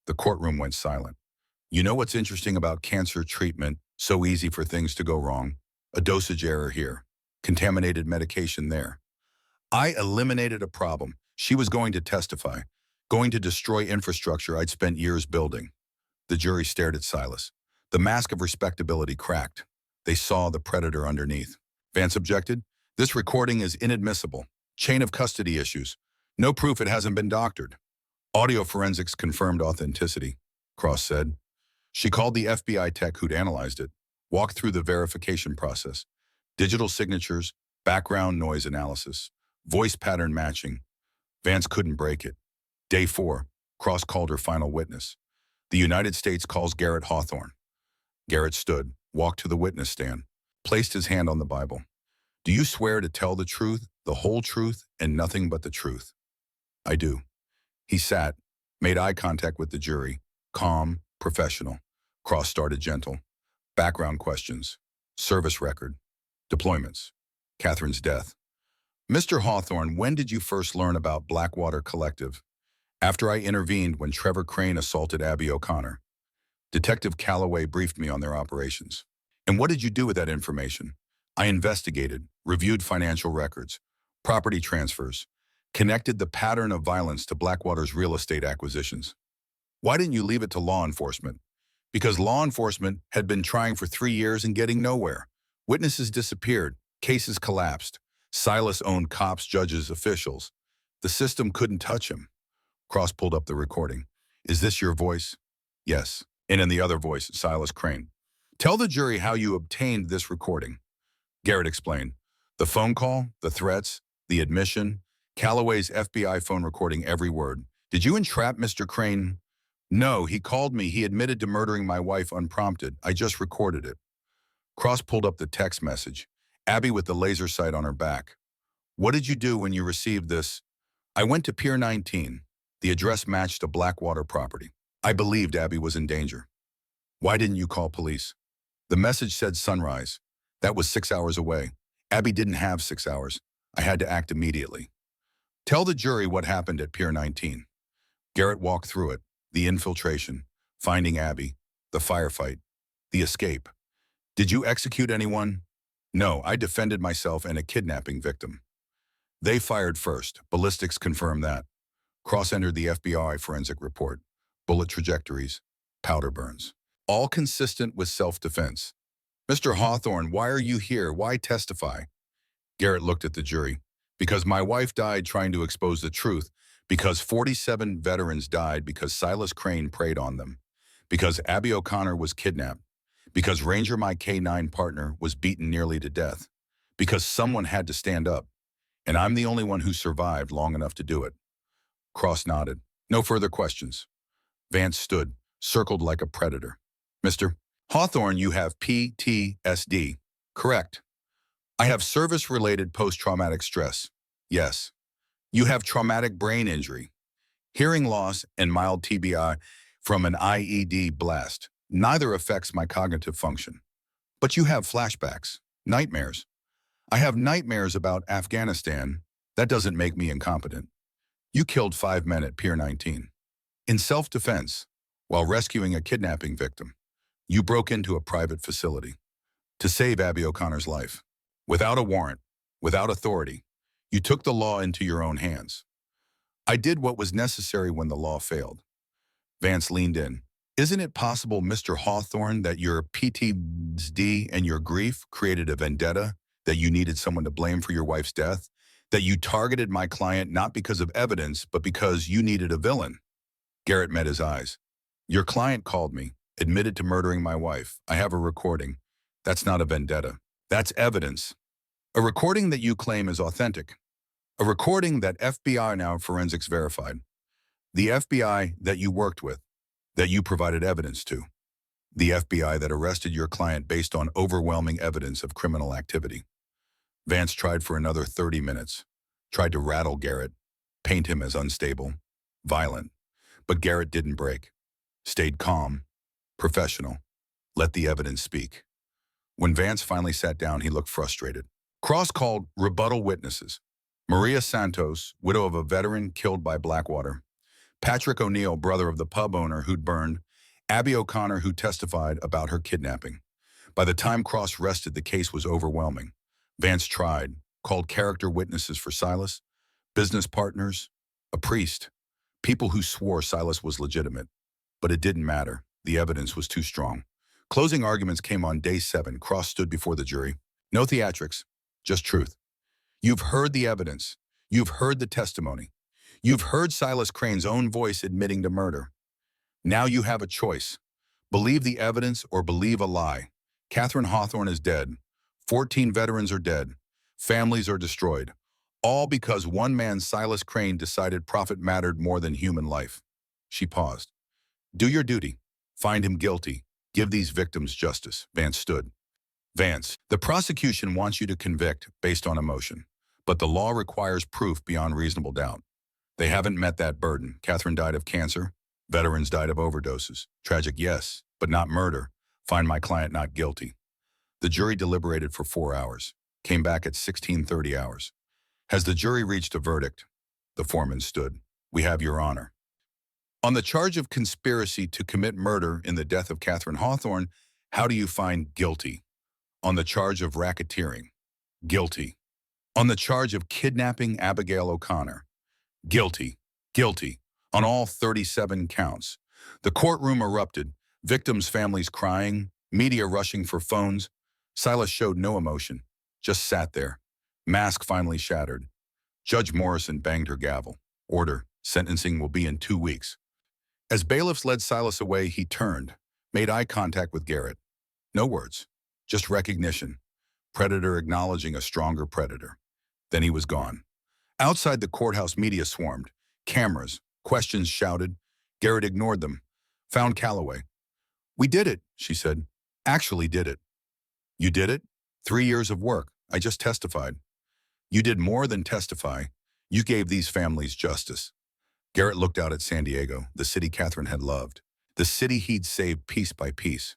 [SPEAKER 1] The courtroom went silent. You know what's interesting about cancer treatment? So easy for things to go wrong. A dosage error here. Contaminated medication there. I eliminated a problem. She was going to testify, going to destroy infrastructure I'd spent years building. The jury stared at Silas. The mask of respectability cracked. They saw the predator underneath. Vance objected. This recording is inadmissible. Chain of custody issues. No proof it hasn't been doctored. Audio forensics confirmed authenticity, Cross said. She called the FBI tech who'd analyzed it, walked through the verification process. Digital signatures, background noise analysis, voice pattern matching. Vance couldn't break it. Day 4, Cross called her final witness. The United States calls Garrett Hawthorne. Garrett stood, walked to the witness stand, placed his hand on the Bible. Do you swear to tell the truth, the whole truth, and nothing but the truth? I do. He sat, made eye contact with the jury, calm, professional. Cross started gentle. Background questions, service record, deployments, Catherine's death. Mr. Hawthorne, when did you first learn about Blackwater Collective? After I intervened when Trevor Crane assaulted Abby O'Connor. Detective Calloway briefed me on their operations. And what did you do with that information? I investigated, reviewed financial records, property transfers, connected the pattern of violence to Blackwater's real estate acquisitions. Why didn't you leave it to law enforcement? Because law enforcement had been trying for 3 years and getting nowhere. Witnesses disappeared, cases collapsed. Silas owned cops, judges, officials. The system couldn't touch him. Cross pulled up the recording. Is this your voice? Yes. And in the other voice, Silas Crane. Tell the jury how you obtained this recording. Garrett explained. The phone call, the threats, the admission, Calloway's FBI phone recording every word. Did you entrap Mr. Crane? No, he called me. He admitted to murdering my wife unprompted. I just recorded it. Cross pulled up the text message. Abby with the laser sight on her back. What did you do when you received this? I went to Pier 19. The address matched a Blackwater property. I believed Abby was in danger. Why didn't you call police? The message said sunrise. That was 6 hours away. Abby didn't have 6 hours. I had to act immediately. Tell the jury what happened at Pier 19. Garrett walked through it. The infiltration, finding Abby, the firefight, the escape. Did you execute anyone? No, I defended myself and a kidnapping victim. They fired first. Ballistics confirmed that. Cross entered the FBI forensic report. Bullet trajectories, powder burns. All consistent with self-defense. Mr. Hawthorne, why are you here? Why testify? Garrett looked at the jury. Because my wife died trying to expose the truth. Because 47 veterans died because Silas Crane preyed on them. Because Abby O'Connor was kidnapped. Because Ranger, my K-9 partner, was beaten nearly to death. Because someone had to stand up. And I'm the only one who survived long enough to do it. Cross nodded. No further questions. Vance stood, circled like a predator. Mr. Hawthorne, you have PTSD. Correct. I have service-related post-traumatic stress. Yes. You have traumatic brain injury, hearing loss, and mild TBI from an IED blast. Neither affects my cognitive function. But you have flashbacks, nightmares. I have nightmares about Afghanistan. That doesn't make me incompetent. You killed 5 men at Pier 19. In self-defense, while rescuing a kidnapping victim, you broke into a private facility to save Abby O'Connor's life. Without a warrant, without authority, you took the law into your own hands. I did what was necessary when the law failed. Vance leaned in. Isn't it possible, Mr. Hawthorne, that your PTSD and your grief created a vendetta, that you needed someone to blame for your wife's death, that you targeted my client not because of evidence, but because you needed a villain? Garrett met his eyes. Your client called me, admitted to murdering my wife. I have a recording. That's not a vendetta. That's evidence. A recording that you claim is authentic. A recording that FBI now forensics verified. The FBI that you worked with, that you provided evidence to. The FBI that arrested your client based on overwhelming evidence of criminal activity. Vance tried for another 30 minutes, tried to rattle Garrett, paint him as unstable, violent. But Garrett didn't break. Stayed calm, professional, let the evidence speak. When Vance finally sat down, he looked frustrated. Cross called rebuttal witnesses. Maria Santos, widow of a veteran killed by Blackwater. Patrick O'Neill, brother of the pub owner who'd burned. Abby O'Connor, who testified about her kidnapping. By the time Cross rested, the case was overwhelming. Vance tried, called character witnesses for Silas, business partners, a priest, people who swore Silas was legitimate. But it didn't matter. The evidence was too strong. Closing arguments came on day 7. Cross stood before the jury. No theatrics, just truth. You've heard the evidence. You've heard the testimony. You've heard Silas Crane's own voice admitting to murder. Now you have a choice. Believe the evidence or believe a lie. Catherine Hawthorne is dead. 14 veterans are dead. Families are destroyed. All because one man, Silas Crane, decided profit mattered more than human life. She paused. Do your duty. Find him guilty. Give these victims justice. Vance stood. Vance, the prosecution wants you to convict based on emotion, but the law requires proof beyond reasonable doubt. They haven't met that burden. Catherine died of cancer. Veterans died of overdoses. Tragic, yes, but not murder. Find my client not guilty. The jury deliberated for 4 hours. Came back at 16:30 hours. Has the jury reached a verdict? The foreman stood. We have your honor. On the charge of conspiracy to commit murder in the death of Catherine Hawthorne, how do you find guilty? On the charge of racketeering, guilty. On the charge of kidnapping Abigail O'Connor, guilty, guilty. On all 37 counts. The courtroom erupted, victims' families crying, media rushing for phones. Silas showed no emotion, just sat there. Mask finally shattered. Judge Morrison banged her gavel. Order, sentencing will be in 2 weeks. As bailiffs led Silas away, he turned, made eye contact with Garrett. No words, just recognition. Predator acknowledging a stronger predator. Then he was gone. Outside the courthouse, media swarmed. Cameras, questions shouted. Garrett ignored them. Found Calloway. We did it, she said. Actually did it. You did it? 3 years of work. I just testified. You did more than testify. You gave these families justice. Garrett looked out at San Diego, the city Catherine had loved, the city he'd saved piece by piece.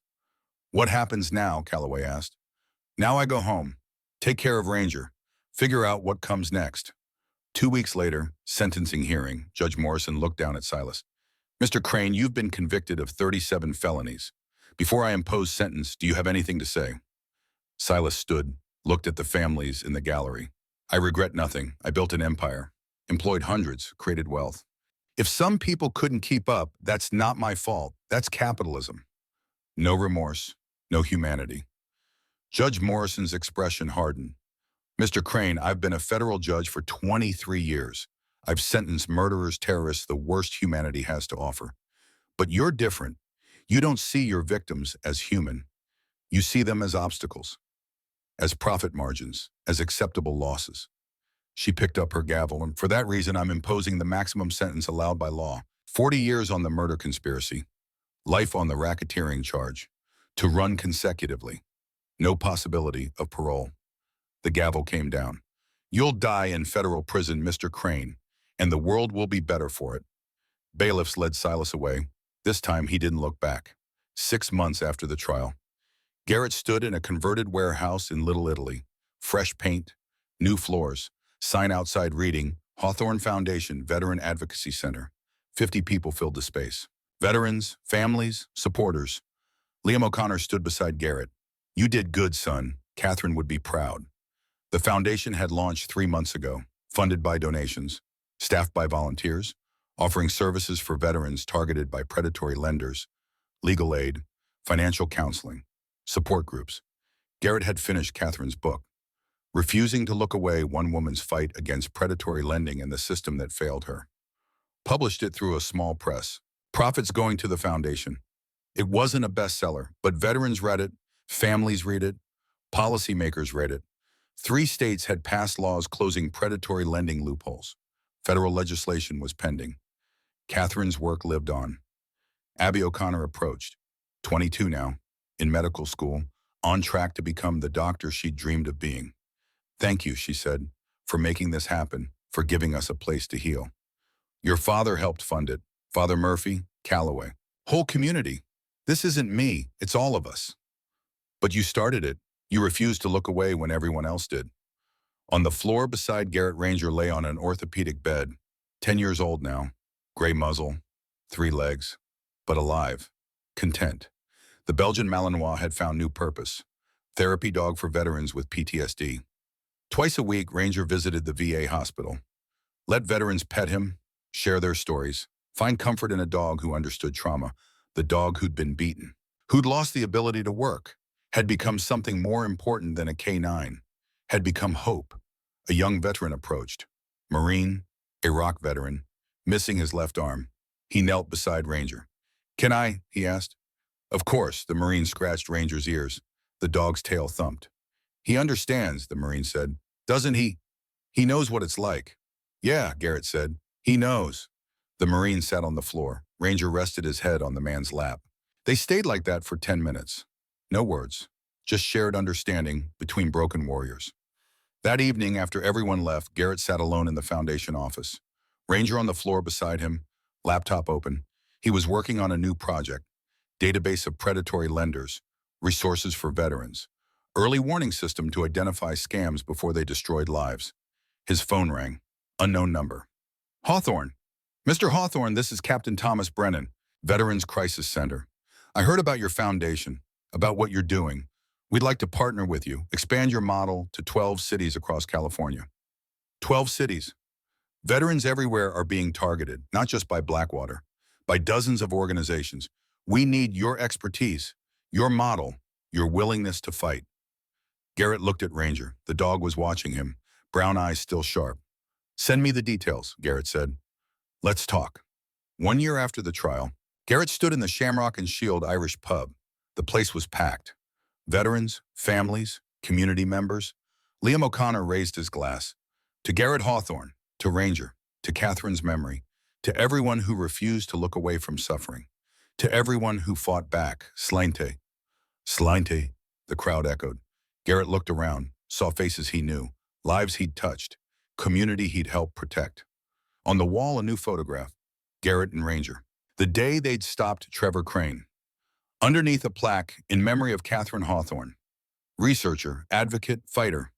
[SPEAKER 1] What happens now? Calloway asked. Now I go home, take care of Ranger, figure out what comes next. 2 weeks later, sentencing hearing, Judge Morrison looked down at Silas. Mr. Crane, you've been convicted of 37 felonies. Before I impose sentence, do you have anything to say? Silas stood, looked at the families in the gallery. I regret nothing. I built an empire, employed hundreds, created wealth. If some people couldn't keep up, that's not my fault. That's capitalism. No remorse, no humanity. Judge Morrison's expression hardened. Mr. Crane, I've been a federal judge for 23 years. I've sentenced murderers, terrorists, the worst humanity has to offer. But you're different. You don't see your victims as human. You see them as obstacles, as profit margins, as acceptable losses. She picked up her gavel, and for that reason, I'm imposing the maximum sentence allowed by law. 40 years on the murder conspiracy, life on the racketeering charge, to run consecutively. No possibility of parole. The gavel came down. You'll die in federal prison, Mr. Crane, and the world will be better for it. Bailiffs led Silas away. This time he didn't look back. 6 months after the trial, Garrett stood in a converted warehouse in Little Italy. Fresh paint, new floors, sign outside reading, Hawthorne Foundation Veteran Advocacy Center. 50 people filled the space. Veterans, families, supporters. Liam O'Connor stood beside Garrett. You did good, son. Catherine would be proud. The foundation had launched 3 months ago, funded by donations, staffed by volunteers, offering services for veterans targeted by predatory lenders, legal aid, financial counseling, support groups. Garrett had finished Catherine's book, Refusing to Look Away: One Woman's Fight Against Predatory Lending and the System That Failed Her. Published it through a small press. Profits going to the foundation. It wasn't a bestseller, but veterans read it, families read it, policymakers read it. 3 states had passed laws closing predatory lending loopholes. Federal legislation was pending. Catherine's work lived on. Abby O'Connor approached, 22 now, in medical school, on track to become the doctor she'd dreamed of being. Thank you, she said, for making this happen, for giving us a place to heal. Your father helped fund it. Father Murphy, Calloway. Whole community. This isn't me, it's all of us. But you started it. You refused to look away when everyone else did. On the floor beside Garrett, Ranger lay on an orthopedic bed, 10 years old now, gray muzzle, 3 legs, but alive, content. The Belgian Malinois had found new purpose, therapy dog for veterans with PTSD. Twice a week, Ranger visited the VA hospital. Let veterans pet him, share their stories, find comfort in a dog who understood trauma, the dog who'd been beaten, who'd lost the ability to work, had become something more important than a canine, had become hope. A young veteran approached. Marine, Iraq veteran, missing his left arm. He knelt beside Ranger. Can I? He asked. Of course, the Marine scratched Ranger's ears. The dog's tail thumped. He understands, the Marine said. Doesn't he? He knows what it's like. Yeah, Garrett said. He knows. The Marine sat on the floor. Ranger rested his head on the man's lap. They stayed like that for 10 minutes. No words, just shared understanding between broken warriors. That evening, after everyone left, Garrett sat alone in the foundation office. Ranger on the floor beside him, laptop open. He was working on a new project, database of predatory lenders, resources for veterans, early warning system to identify scams before they destroyed lives. His phone rang. Unknown number. Hawthorne. Mr. Hawthorne, this is Captain Thomas Brennan, Veterans Crisis Center. I heard about your foundation, about what you're doing. We'd like to partner with you, expand your model to 12 cities across California. 12 cities. Veterans everywhere are being targeted, not just by Blackwater, by dozens of organizations. We need your expertise, your model, your willingness to fight. Garrett looked at Ranger. The dog was watching him, brown eyes still sharp. Send me the details, Garrett said. Let's talk. 1 year after the trial, Garrett stood in the Shamrock and Shield Irish pub. The place was packed. Veterans, families, community members. Liam O'Connor raised his glass. To Garrett Hawthorne, to Ranger, to Catherine's memory, to everyone who refused to look away from suffering, to everyone who fought back, Slainte. Slainte, the crowd echoed. Garrett looked around, saw faces he knew, lives he'd touched, community he'd helped protect. On the wall, a new photograph, Garrett and Ranger. The day they'd stopped Trevor Crane. Underneath a plaque, in memory of Catherine Hawthorne. Researcher, advocate, fighter.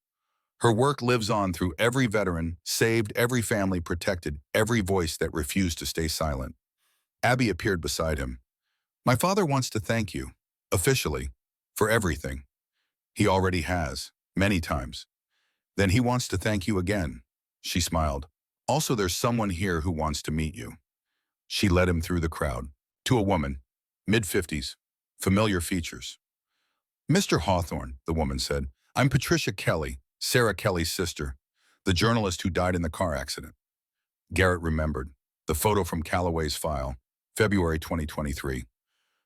[SPEAKER 1] Her work lives on through every veteran, saved every family, protected every voice that refused to stay silent. Abby appeared beside him. My father wants to thank you, officially, for everything. He already has, many times. Then he wants to thank you again. She smiled. Also, there's someone here who wants to meet you. She led him through the crowd. To a woman, mid-50s, familiar features. Mr. Hawthorne, the woman said, I'm Patricia Kelly, Sarah Kelly's sister, the journalist who died in the car accident. Garrett remembered. The photo from Calloway's file, February 2023.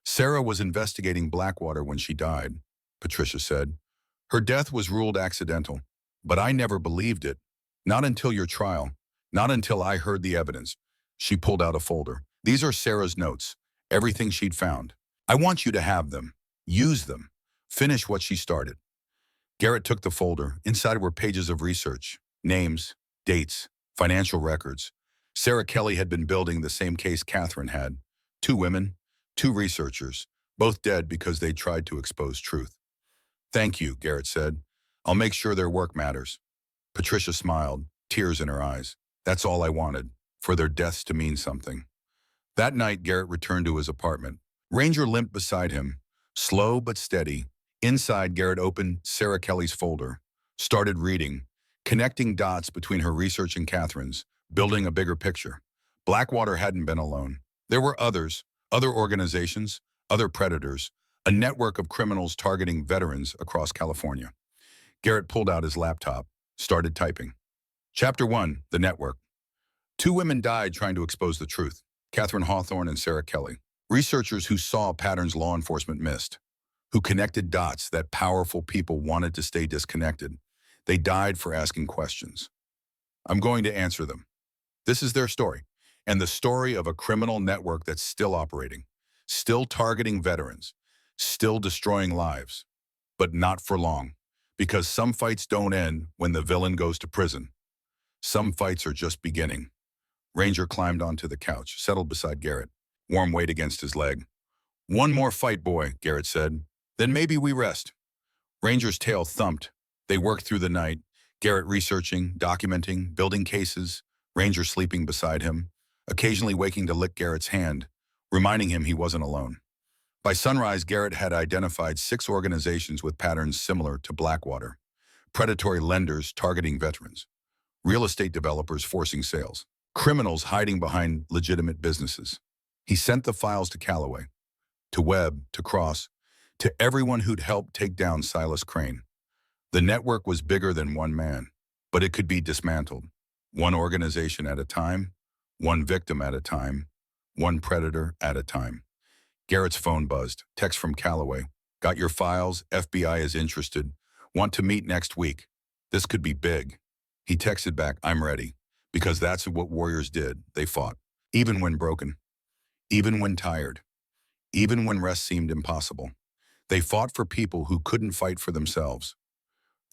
[SPEAKER 1] Sarah was investigating Blackwater when she died, Patricia said. Her death was ruled accidental, but I never believed it. Not until your trial. Not until I heard the evidence. She pulled out a folder. These are Sarah's notes, everything she'd found. I want you to have them. Use them. Finish what she started. Garrett took the folder. Inside were pages of research, names, dates, financial records. Sarah Kelly had been building the same case Catherine had. 2 women, 2 researchers, both dead because they tried to expose truth. Thank you, Garrett said. I'll make sure their work matters. Patricia smiled, tears in her eyes. That's all I wanted, for their deaths to mean something. That night, Garrett returned to his apartment. Ranger limped beside him, slow but steady. Inside, Garrett opened Sarah Kelly's folder, started reading, connecting dots between her research and Catherine's, building a bigger picture. Blackwater hadn't been alone. There were others, other organizations, other predators, a network of criminals targeting veterans across California. Garrett pulled out his laptop, started typing. Chapter 1, The Network. 2 women died trying to expose the truth, Catherine Hawthorne and Sarah Kelly. Researchers who saw patterns law enforcement missed, who connected dots that powerful people wanted to stay disconnected. They died for asking questions. I'm going to answer them. This is their story, and the story of a criminal network that's still operating, still targeting veterans, still destroying lives. But not for long, because some fights don't end when the villain goes to prison. Some fights are just beginning. Ranger climbed onto the couch, settled beside Garrett, warm weight against his leg. One more fight, boy, Garrett said. Then maybe we rest. Ranger's tail thumped. They worked through the night, Garrett researching, documenting, building cases, Ranger sleeping beside him, occasionally waking to lick Garrett's hand, reminding him he wasn't alone. By sunrise, Garrett had identified 6 organizations with patterns similar to Blackwater. Predatory lenders targeting veterans, real estate developers forcing sales, criminals hiding behind legitimate businesses. He sent the files to Calloway, to Webb, to Cross, to everyone who'd helped take down Silas Crane. The network was bigger than one man, but it could be dismantled. One organization at a time, one victim at a time, one predator at a time. Garrett's phone buzzed. Text from Calloway. Got your files? FBI is interested. Want to meet next week. This could be big. He texted back, I'm ready. Because that's what warriors did. They fought. Even when broken. Even when tired. Even when rest seemed impossible. They fought for people who couldn't fight for themselves.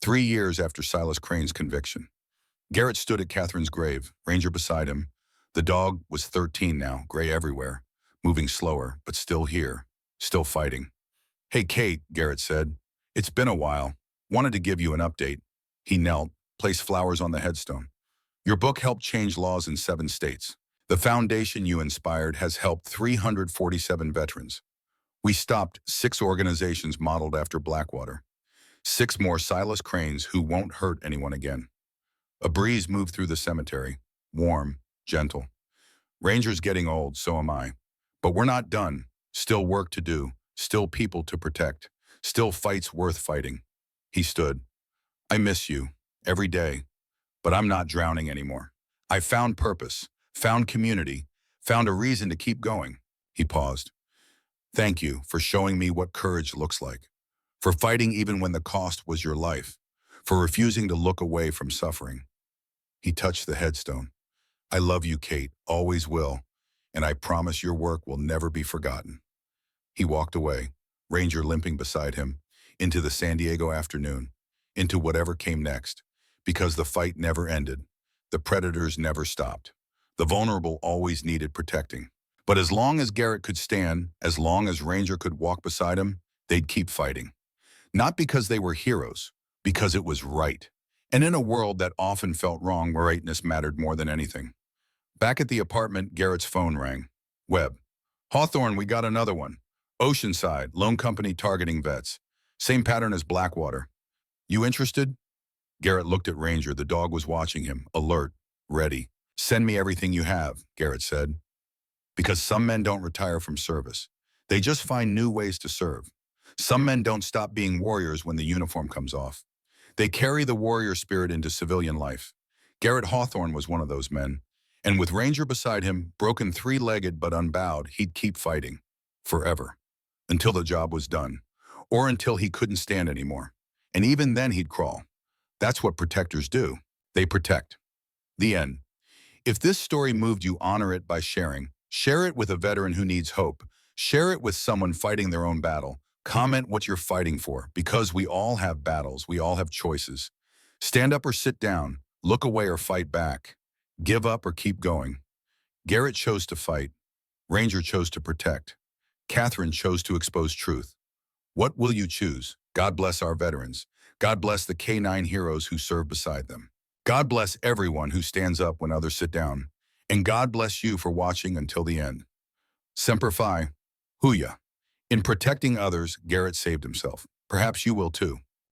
[SPEAKER 1] 3 years after Silas Crane's conviction. Garrett stood at Catherine's grave, Ranger beside him. The dog was 13 now, gray everywhere, moving slower, but still here, still fighting. Hey, Kate, Garrett said. It's been a while. Wanted to give you an update. He knelt, placed flowers on the headstone. Your book helped change laws in 7 states. The foundation you inspired has helped 347 veterans. We stopped 6 organizations modeled after Blackwater. 6 more Silas Cranes who won't hurt anyone again. A breeze moved through the cemetery, warm, gentle. Ranger's getting old, so am I. But we're not done. Still work to do, still people to protect, still fights worth fighting. He stood. I miss you, every day. But I'm not drowning anymore. I found purpose, found community, found a reason to keep going. He paused. Thank you for showing me what courage looks like. For fighting even when the cost was your life. For refusing to look away from suffering. He touched the headstone. I love you, Kate, always will, and I promise your work will never be forgotten. He walked away, Ranger limping beside him, into the San Diego afternoon, into whatever came next, because the fight never ended. The predators never stopped. The vulnerable always needed protecting. But as long as Garrett could stand, as long as Ranger could walk beside him, they'd keep fighting. Not because they were heroes, because it was right. And in a world that often felt wrong, where rightness mattered more than anything. Back at the apartment, Garrett's phone rang. Webb. Hawthorne, we got another one. Oceanside, loan company targeting vets. Same pattern as Blackwater. You interested? Garrett looked at Ranger. The dog was watching him, alert, ready. Send me everything you have, Garrett said. Because some men don't retire from service. They just find new ways to serve. Some men don't stop being warriors when the uniform comes off. They carry the warrior spirit into civilian life. Garrett Hawthorne was one of those men. And with Ranger beside him, broken three-legged but unbowed, he'd keep fighting. Forever. Until the job was done. Or until he couldn't stand anymore. And even then he'd crawl. That's what protectors do. They protect. The end. If this story moved you, honor it by sharing. Share it with a veteran who needs hope. Share it with someone fighting their own battle. Comment what you're fighting for, because we all have battles. We all have choices. Stand up or sit down. Look away or fight back. Give up or keep going. Garrett chose to fight. Ranger chose to protect. Catherine chose to expose truth. What will you choose? God bless our veterans. God bless the K9 heroes who serve beside them. God bless everyone who stands up when others sit down. And God bless you for watching until the end. Semper Fi, Huya. In protecting others, Garrett saved himself. Perhaps you will too.